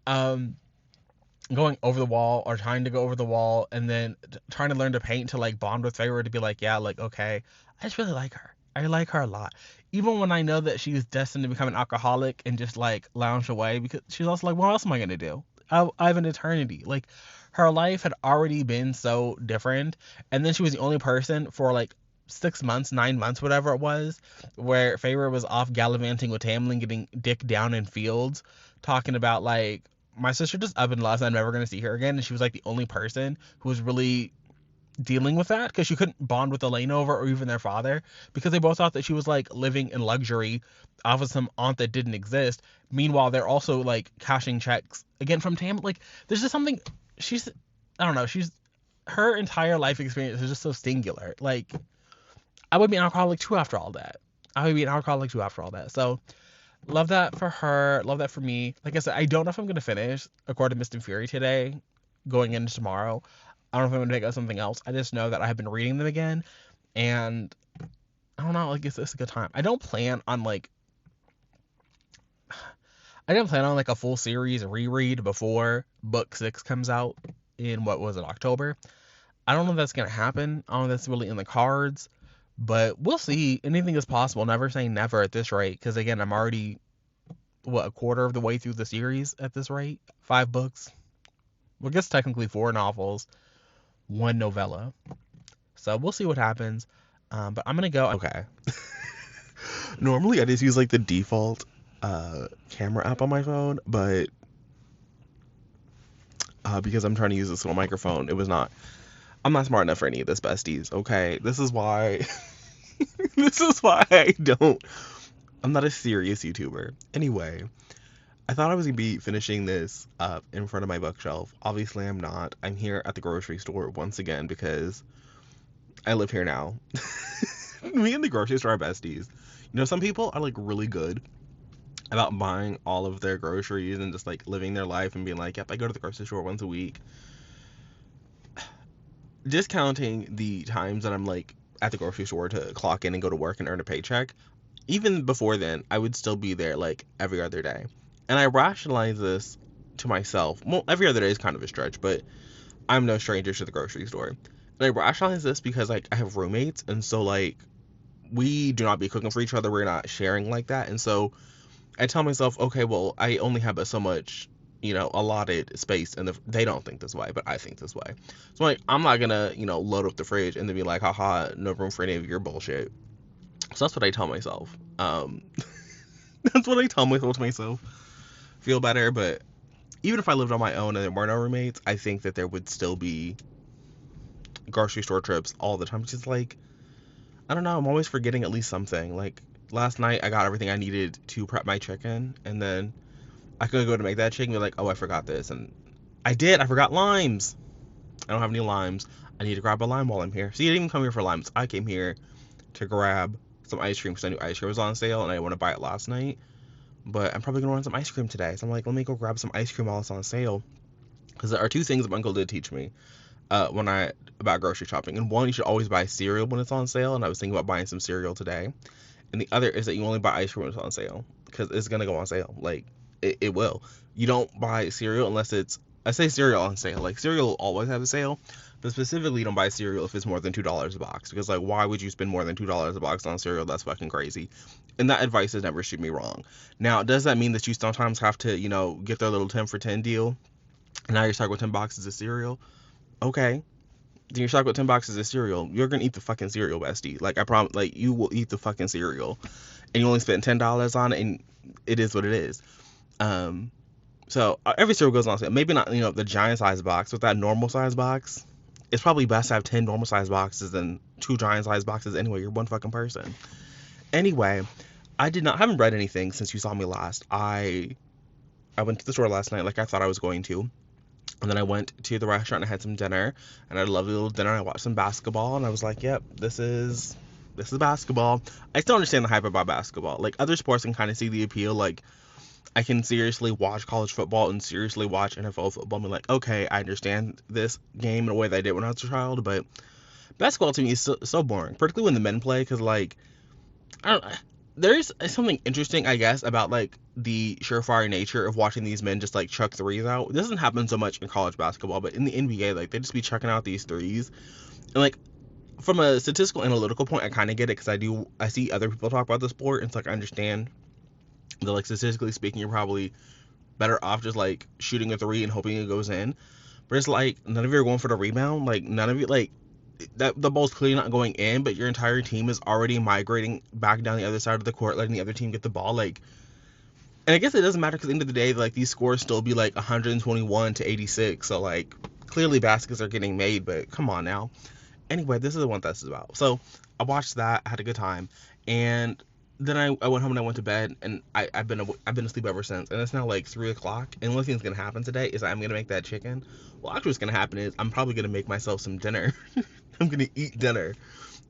going over the wall, or trying to go over the wall, and then trying to learn to paint to like bond with Feyre, to be like, yeah, like, okay, I just really like her. I like her a lot. Even when I know that she is destined to become an alcoholic and just like lounge away, because she's also like, what else am I gonna do? I have an eternity. Like, her life had already been so different, and then she was the only person for like 6 months, 9 months, whatever it was, where Feyre was off gallivanting with Tamlin, getting dick down in fields, talking about like, my sister just up and left, I'm never going to see her again. And she was like the only person who was really dealing with that, because she couldn't bond with Elena over, or even their father, because they both thought that she was like living in luxury off of some aunt that didn't exist. Meanwhile, they're also like cashing checks again from Tamlin. Like, there's just something, I don't know, her entire life experience is just so singular. Like, I would be an alcoholic too after all that. So love that for her. Love that for me. Like I said, I don't know if I'm going to finish A Court of Mist and Fury today, going into tomorrow. I don't know if I'm going to take out something else. I just know that I have been reading them again, and I don't know, like, it's a good time. I don't plan on like a full series reread before book 6 comes out in, what was it, October? I don't know if that's going to happen. I don't know if that's really in the cards. But we'll see. Anything is possible. Never say never at this rate. Because, again, I'm already, a quarter of the way through the series at this rate? 5 books? Well, I guess technically 4 novels. one novella. So we'll see what happens. But I'm gonna go. Okay. Normally I just use like the default camera app on my phone, but because I'm trying to use this little microphone, I'm not smart enough for any of this, besties. Okay, this is why this is why I'm not a serious YouTuber. Anyway, I thought I was gonna be finishing this up in front of my bookshelf. Obviously I'm not. I'm here at the grocery store once again because I live here now. Me and the grocery store are besties. You know, some people are like really good about buying all of their groceries and just like living their life and being like, yep, I go to the grocery store once a week. Discounting the times that I'm like at the grocery store to clock in and go to work and earn a paycheck, even before then, I would still be there like every other day. And I rationalize this to myself. Well, every other day is kind of a stretch, but I'm no stranger to the grocery store. And I rationalize this because like I have roommates, and so like we do not be cooking for each other. We're not sharing like that. And so I tell myself, okay, well, I only have so much, allotted space, and they don't think this way, but I think this way. So like, I'm not gonna, load up the fridge and then be like, haha, no room for any of your bullshit. So that's what I tell myself. That's what I tell myself. Feel better, but even if I lived on my own and there were no roommates, I think that there would still be grocery store trips all the time. It's just like, I don't know, I'm always forgetting at least something. Like last night, I got everything I needed to prep my chicken, and then I could go to make that chicken and be like, oh, I forgot this. And I forgot limes. I don't have any limes. I need to grab a lime while I'm here. See, I didn't even come here for limes. I came here to grab some ice cream because I knew ice cream was on sale and I want to buy it last night. But I'm probably going to want some ice cream today. So I'm like, let me go grab some ice cream while it's on sale. Because there are two things my uncle did teach me about grocery shopping. And one, you should always buy cereal when it's on sale. And I was thinking about buying some cereal today. And the other is that you only buy ice cream when it's on sale. Because it's going to go on sale. Like, it will. You don't buy cereal unless I say cereal on sale. Like, cereal will always have a sale. But specifically, you don't buy cereal if it's more than $2 a box. Because, like, why would you spend more than $2 a box on cereal? That's fucking crazy. And that advice has never stood me wrong. Now, does that mean that you sometimes have to, get their little 10 for 10 deal? And now you're stuck with 10 boxes of cereal? Okay. Then you're stuck with 10 boxes of cereal. You're going to eat the fucking cereal, bestie. Like, I promise, like, you will eat the fucking cereal. And you only spent $10 on it, and it is what it is. So every cereal goes on sale. Maybe not, the giant size box. With that normal size box, it's probably best to have 10 normal size boxes than 2 giant size boxes anyway. You're one fucking person. Anyway, haven't read anything since you saw me last. I went to the store last night like I thought I was going to. And then I went to the restaurant and I had some dinner. And I had a lovely little dinner. I watched some basketball and I was like, yep, this is basketball. I still understand the hype about basketball. Like other sports, I can kind of see the appeal. Like I can seriously watch college football and seriously watch NFL football and be like, okay, I understand this game in a way that I did when I was a child, but basketball to me is so boring, particularly when the men play, because like, I don't. There's something interesting, I guess, about like the surefire nature of watching these men just like chuck threes out. It doesn't happen so much in college basketball, but in the NBA, like they just be chucking out these threes, and like from a statistical analytical point, I kind of get it because I see other people talk about the sport, and it's like I understand that like statistically speaking, you're probably better off just like shooting a three and hoping it goes in. But it's like none of you are going for the rebound. Like none of you like that the ball's clearly not going in, but your entire team is already migrating back down the other side of the court, letting the other team get the ball. Like, and I guess it doesn't matter because at the end of the day, like these scores still be like 121 to 86. So like clearly baskets are getting made, but come on now. Anyway, this is the one that's about. So I watched that, I had a good time, and then I went home and I went to bed, and I've been asleep ever since. And it's now like 3 o'clock, and the only thing that's gonna happen today is I'm gonna make that chicken. Well, actually, what's gonna happen is I'm probably gonna make myself some dinner. I'm gonna eat dinner,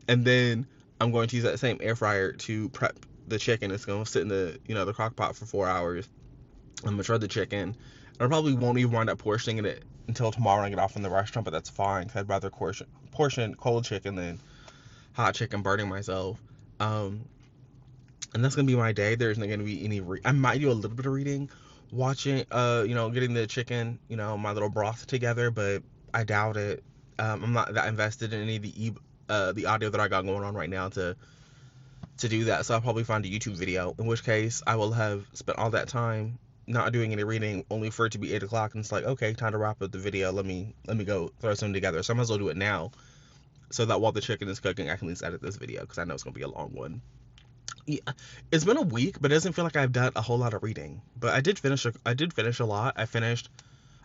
and then I'm going to use that same air fryer to prep the chicken. It's gonna sit in the the crock pot for 4 hours. I'm gonna try the chicken. I probably won't even wind up portioning it until tomorrow when I get off from the restaurant, but that's fine. Cause I'd rather portion cold chicken than hot chicken burning myself. And that's gonna be my day. There's not gonna be any. I might do a little bit of reading, watching, getting the chicken, my little broth together, but I doubt it. I'm not that invested in any of the audio that I got going on right now to do that. So I'll probably find a YouTube video, in which case I will have spent all that time not doing any reading, only for it to be 8 o'clock, and it's like, okay, time to wrap up the video. Let me go throw something together. So I might as well do it now, so that while the chicken is cooking, I can at least edit this video because I know it's gonna be a long one. Yeah, it's been a week, but it doesn't feel like I've done a whole lot of reading. But I did finish a lot. I finished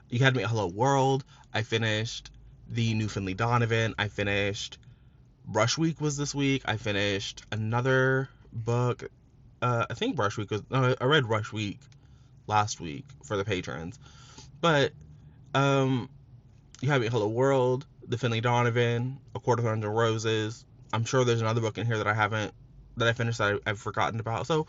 You Had Me at Hello World. I finished the new Finley Donovan. I finished Rush Week was this week. I finished another book. I think Rush Week was. No, I read Rush Week last week for the patrons. But You Had Me at Hello World, the Finley Donovan, A Court of Thorns and Roses. I'm sure there's another book in here that I finished that I've forgotten about. So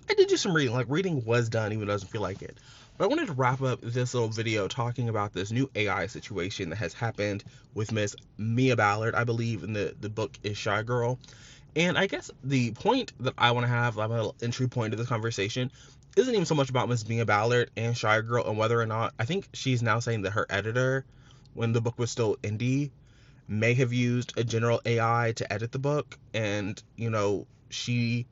I did do some reading. Like, reading was done, even though it doesn't feel like it. But I wanted to wrap up this little video talking about this new AI situation that has happened with Miss Mia Ballard, I believe, in the book is Shy Girl. And I guess the point that I want to have, like my little entry point to this conversation, isn't even so much about Miss Mia Ballard and Shy Girl and whether or not, I think she's now saying that her editor, when the book was still indie, may have used a general AI to edit the book. And, she,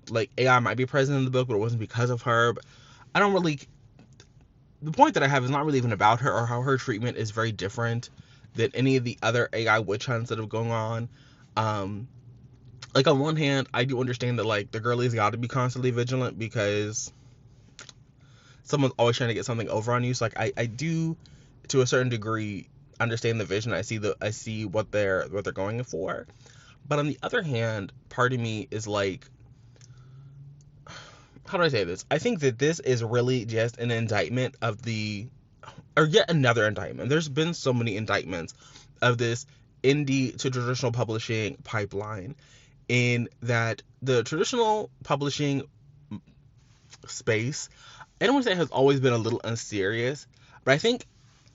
like, AI might be present in the book, but it wasn't because of her. But I don't really, the point that I have is not really even about her or how her treatment is very different than any of the other AI witch hunts that have gone on. Like, on one hand, I do understand that, like, the girlie's got to be constantly vigilant because someone's always trying to get something over on you. So, like, I do, to a certain degree, understand the vision. I see what they're going for. But on the other hand, part of me is like, how do I say this? I think that this is really just an indictment of or yet another indictment. There's been so many indictments of this indie to traditional publishing pipeline, in that the traditional publishing space, I don't want to say it has always been a little unserious, but I think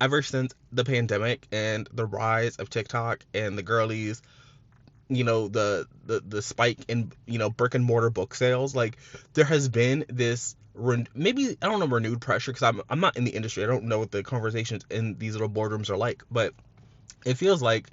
ever since the pandemic and the rise of TikTok and the girlies, the spike in, brick and mortar book sales, like, there has been this maybe, I don't know, renewed pressure, because I'm not in the industry. I don't know what the conversations in these little boardrooms are like, but it feels like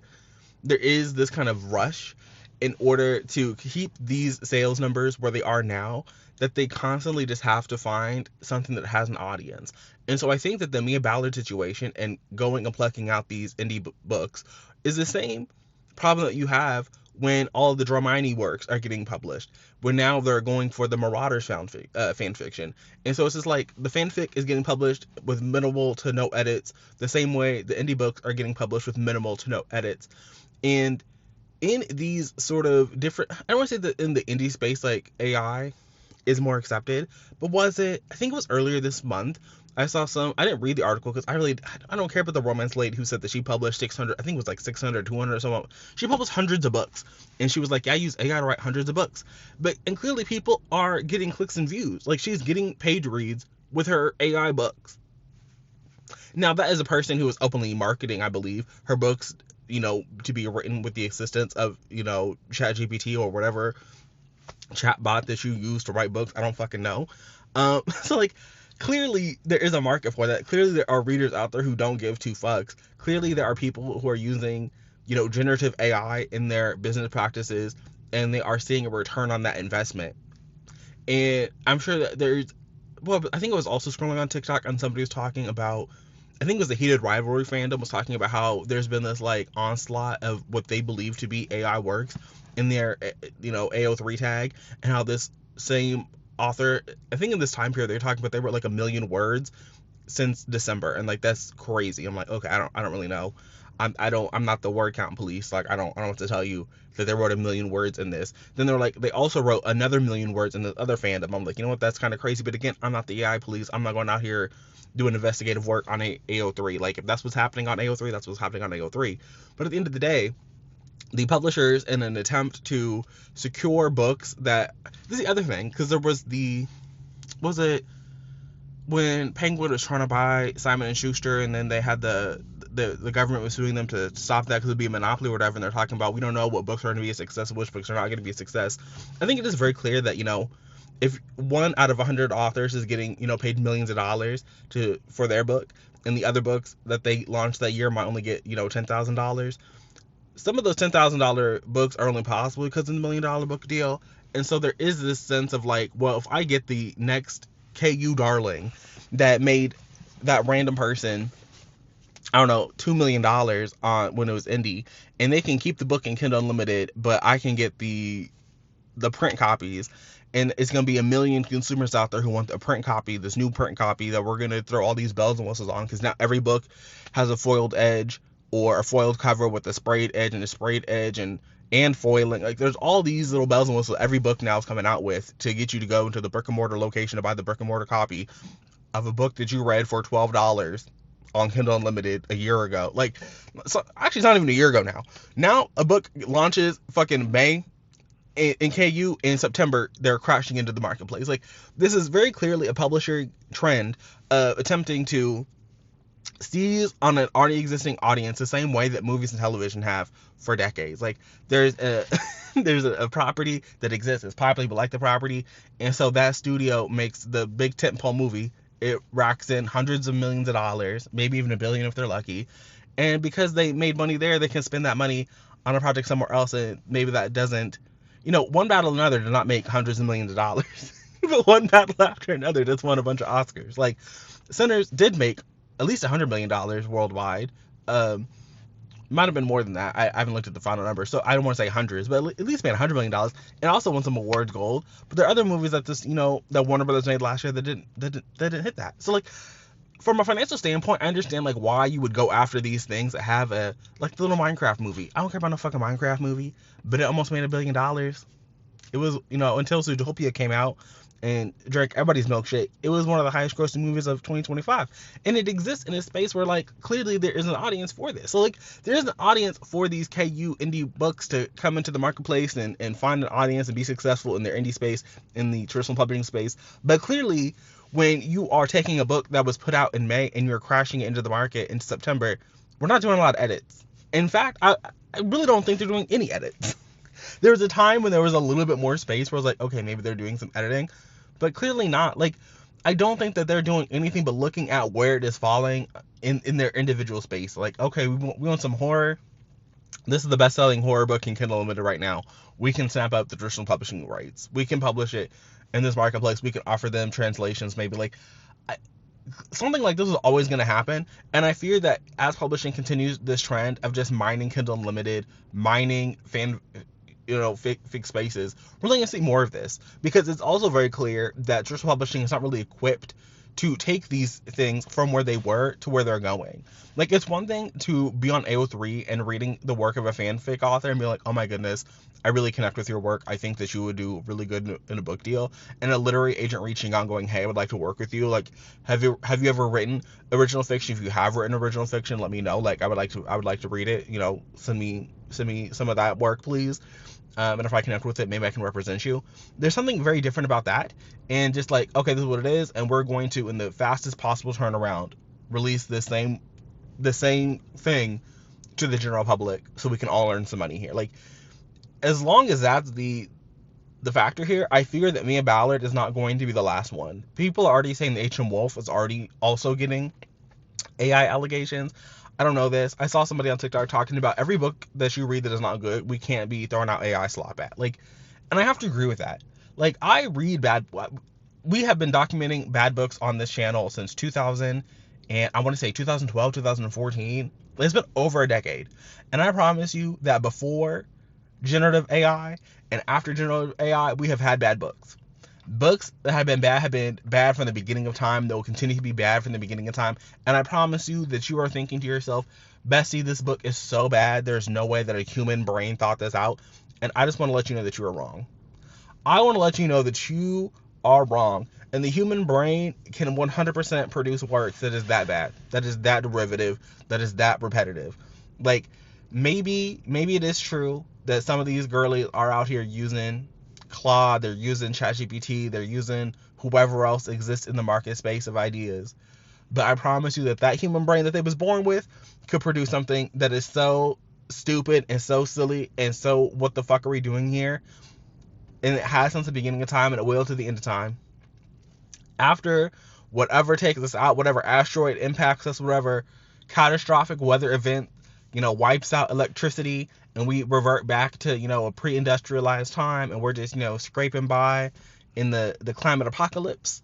there is this kind of rush in order to keep these sales numbers where they are now, that they constantly just have to find something that has an audience. And so I think that the Mia Ballard situation and going and plucking out these indie books is the same problem that you have when all of the Dramini works are getting published, when now they're going for the Marauders fan fiction. And so it's just like the fanfic is getting published with minimal to no edits, the same way the indie books are getting published with minimal to no edits. And in these sort of different, I don't want to say that in the indie space, like, AI is more accepted, but I think it was earlier this month, I saw I didn't read the article because I don't care about the romance lady who said that she published 600, I think it was like 600, 200 or something. She published hundreds of books, and she was like, yeah, I use AI to write hundreds of books. And clearly people are getting clicks and views. Like, she's getting page reads with her AI books. Now, that is a person who is openly marketing, I believe, her books, to be written with the assistance of, ChatGPT or whatever chatbot that you use to write books. I don't fucking know. So, like, clearly there is a market for that. Clearly there are readers out there who don't give two fucks. Clearly there are people who are using, generative AI in their business practices, and they are seeing a return on that investment. And I'm sure that I think it was also scrolling on TikTok, and somebody was talking about, I think it was the Heated Rivalry fandom was talking about how there's been this, like, onslaught of what they believe to be AI works in their, AO3 tag, and how this same author, I think in this time period, they're talking about they wrote like 1 million words since December, and, like, that's crazy. I'm like, okay, I don't really know. I'm not the word count police. Like, I don't know what to tell you that they wrote 1 million words in this. Then they're like, they also wrote another 1 million words in the other fandom. I'm like, you know what, that's kind of crazy. But again, I'm not the AI police. I'm not going out here doing investigative work on AO3. Like, if that's what's happening on AO3, that's what's happening on AO3. But at the end of the day, the publishers, in an attempt to secure books that, this is the other thing, because there was when Penguin was trying to buy Simon and Schuster, and then they had the government was suing them to stop that because it'd be a monopoly or whatever, and they're talking about, we don't know what books are going to be a success and which books are not going to be a success. I think it is very clear that, if 1 out of 100 authors is getting, paid millions of dollars for their book, and the other books that they launched that year might only get, $10,000, some of those $10,000 books are only possible because of the $1 million book deal. And so there is this sense of, like, well, if I get the next KU darling that made that random person, I don't know, $2 million on when it was indie, and they can keep the book in Kindle Unlimited, but I can get the print copies, and it's gonna be a million consumers out there who want a print copy, this new print copy that we're gonna throw all these bells and whistles on, because now every book has a foiled edge or a foiled cover with a sprayed edge and a sprayed edge and foiling. Like, there's all these little bells and whistles every book now is coming out with to get you to go into the brick and mortar location to buy the brick and mortar copy of a book that you read for $12 on Kindle Unlimited a year ago. Like, so actually, it's not even a year ago now. Now a book launches fucking May. In KU in September, they're crashing into the marketplace. Like, this is very clearly a publisher trend attempting to seize on an already existing audience the same way that movies and television have for decades. Like, there's a there's a property that exists, it's popular, people like the property, and so that studio makes the big tentpole movie. It racks in hundreds of millions of dollars, maybe even $1 billion if they're lucky, and because they made money there, they can spend that money on a project somewhere else, and maybe that doesn't, One Battle Another did not make hundreds of millions of dollars, but One Battle After Another just won a bunch of Oscars. Like, Sinners did make at least $100 million worldwide. Might have been more than that. I haven't looked at the final number, so I don't want to say hundreds, but at least made $100 million, and also won some awards gold. But there are other movies that that Warner Brothers made last year that didn't hit that. So, like, from a financial standpoint, I understand like why you would go after these things that have the little Minecraft movie. I don't care about no fucking Minecraft movie, but it almost made $1 billion. It was, until Zootopia came out and drank everybody's milkshake, it was one of the highest grossing movies of 2025. And it exists in a space where, like, clearly there is an audience for this. So, like, there is an audience for these KU indie books to come into the marketplace and find an audience and be successful in their indie space, in the traditional publishing space. But clearly, when you are taking a book that was put out in May and you're crashing it into the market in September, we're not doing a lot of edits. In fact, I really don't think they're doing any edits. There was a time when there was a little bit more space where I was like, okay, maybe they're doing some editing, but clearly not. Like, I don't think that they're doing anything but looking at where it is falling in their individual space. Like, okay, we want some horror. This is the best-selling horror book in Kindle Unlimited right now. We can snap up the traditional publishing rights. We can publish it in this marketplace. We can offer them translations, maybe. Like, something like this is always going to happen, and I fear that as publishing continues this trend of just mining Kindle Unlimited, mining fic spaces, we're going to see more of this, because it's also very clear that traditional publishing is not really equipped to take these things from where they were to where they're going. Like, it's one thing to be on AO3 and reading the work of a fanfic author and be like, oh my goodness, I really connect with your work. I think that you would do really good in a book deal. And a literary agent reaching out going, hey, I would like to work with you. Like, have you ever written original fiction? If you have written original fiction, let me know. Like, I would like to read it. Send me some of that work, please. And if I connect with it, maybe I can represent you. There's something very different about that. And just like, okay, this is what it is, and we're going to, in the fastest possible turnaround, release the same thing to the general public so we can all earn some money here. Like, as long as that's the factor here, I fear that Mia Ballard is not going to be the last one. People are already saying that H.M. Wolf is already also getting AI allegations. I don't know this. I saw somebody on TikTok talking about every book that you read that is not good, we can't be throwing out AI slop at. Like, and I have to agree with that. Like, we have been documenting bad books on this channel since 2000, and I want to say 2012, 2014. It's been over a decade. And I promise you that before generative AI and after generative AI, we have had bad books. Books that have been bad from the beginning of time. They will continue to be bad from the beginning of time. And I promise you that you are thinking to yourself, Bessie, this book is so bad, there's no way that a human brain thought this out. And I just want to let you know that you are wrong. I want to let you know that you are wrong. And the human brain can 100% produce works that is that bad, that is that derivative, that is that repetitive. Like, maybe it is true that some of these girlies are out here using Claude, they're using ChatGPT, they're using whoever else exists in the market space of ideas. But I promise you that human brain that they was born with could produce something that is so stupid and so silly and so what the fuck are we doing here? And it has since the beginning of time, and it will to the end of time. After whatever takes us out, whatever asteroid impacts us, whatever catastrophic weather event, wipes out electricity, and we revert back to, a pre-industrialized time, and we're just, scraping by in the climate apocalypse,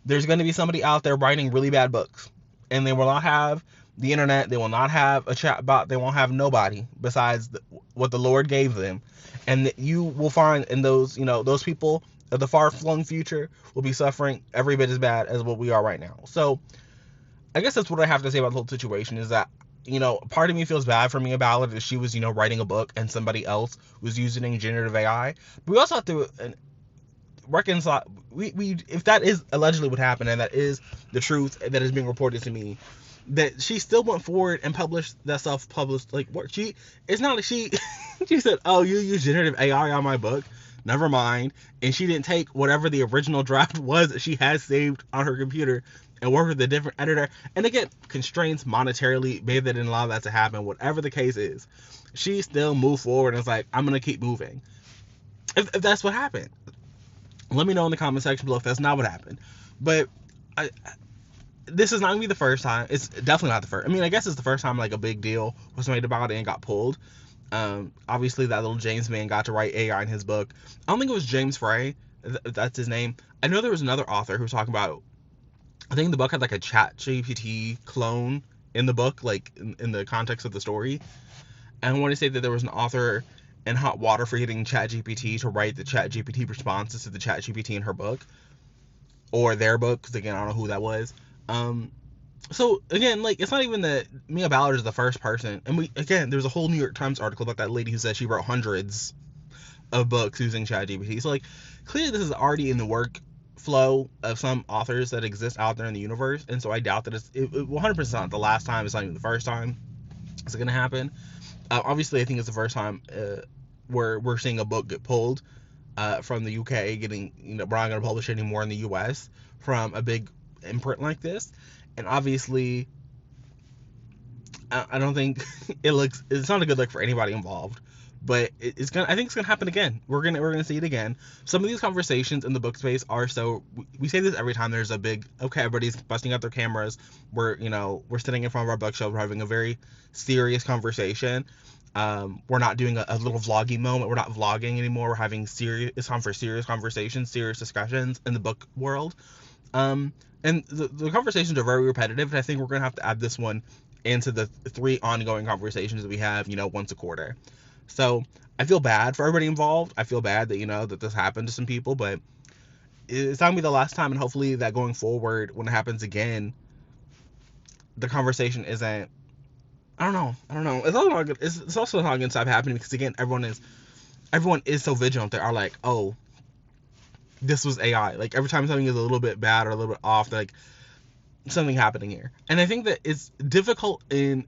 there's going to be somebody out there writing really bad books, and they will not have the internet, they will not have a chat bot, they won't have nobody besides what the Lord gave them. And you will find in those, those people of the far-flung future will be suffering every bit as bad as what we are right now. So I guess that's what I have to say about the whole situation, is that, part of me feels bad for Mia Ballard that she was, writing a book and somebody else was using generative AI. But we also have to reconcile, we if that is allegedly what happened and that is the truth that is being reported to me, that she still went forward and published that self-published, like, what it's not like she she said, oh, you use generative AI on my book, never mind. And she didn't take whatever the original draft was that she had saved on her computer and work with a different editor. And again, constraints monetarily, maybe they didn't allow that to happen. Whatever the case is, she still moved forward and was like, I'm gonna keep moving. If that's what happened, let me know in the comment section below if that's not what happened. But this is not gonna be the first time. It's definitely not the first. I mean, I guess it's the first time like a big deal was made about it and got pulled. Obviously that little James man got to write AI in his book. I don't think it was James Frey, that's his name. I know there was another author who was talking about, I think the book had like a chat GPT clone in the book, like in the context of the story. And I want to say that there was an author in hot water for getting chat GPT to write the chat GPT responses to the chat GPT in her book, or their book, because again, I don't know who that was. So again, like, it's not even that Mia Ballard is the first person. And there's a whole New York Times article about that lady who said she wrote hundreds of books using ChatGPT. So like, clearly this is already in the workflow of some authors that exist out there in the universe. And so I doubt that it 100% not the last time. It's not even the first time it's going to happen. Obviously, I think it's the first time where we're seeing a book get pulled from the UK, getting, we're not going to publish it anymore in the US from a big imprint like this. And obviously, I don't think it's not a good look for anybody involved. But I think it's gonna happen again. We're gonna see it again. Some of these conversations in the book space are so, we say this every time there's a big, okay, everybody's busting out their cameras, we're sitting in front of our bookshelf, we're having a very serious conversation. We're not doing a little vlogging moment. We're not vlogging anymore. We're having it's time for serious conversations, serious discussions in the book world. And the conversations are very repetitive, and I think we're gonna have to add this one into the 3 ongoing conversations that we have, once a quarter. So I feel bad for everybody involved. I feel bad that, that this happened to some people, but it's not gonna be the last time. And hopefully that going forward, when it happens again, the conversation isn't, I don't know. It's also not good. It's also not gonna stop happening because again, everyone is so vigilant. They are like, oh, this was AI. Like, every time something is a little bit bad or a little bit off, like, something happening here. And I think that it's difficult I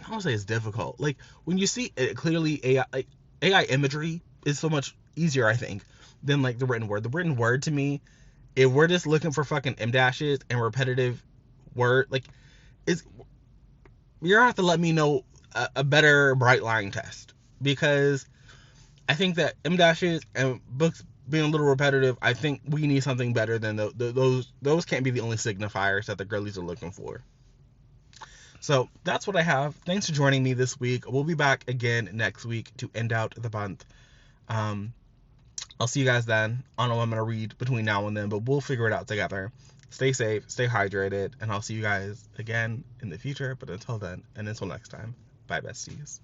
don't say it's difficult. Like, when you see it clearly, AI, like, AI imagery is so much easier, I think, than like the written word. The written word, to me, if we're just looking for fucking M dashes and repetitive word, like, you're gonna have to let me know a better bright line test, because I think that M dashes and books being a little repetitive, I think we need something better than those can't be the only signifiers that the girlies are looking for. So that's what I have. Thanks for joining me this week. We'll be back again next week to end out the month. I'll see you guys then. I don't know what I'm going to read between now and then, but we'll figure it out together. Stay safe, stay hydrated, and I'll see you guys again in the future. But until then, and until next time, bye, besties.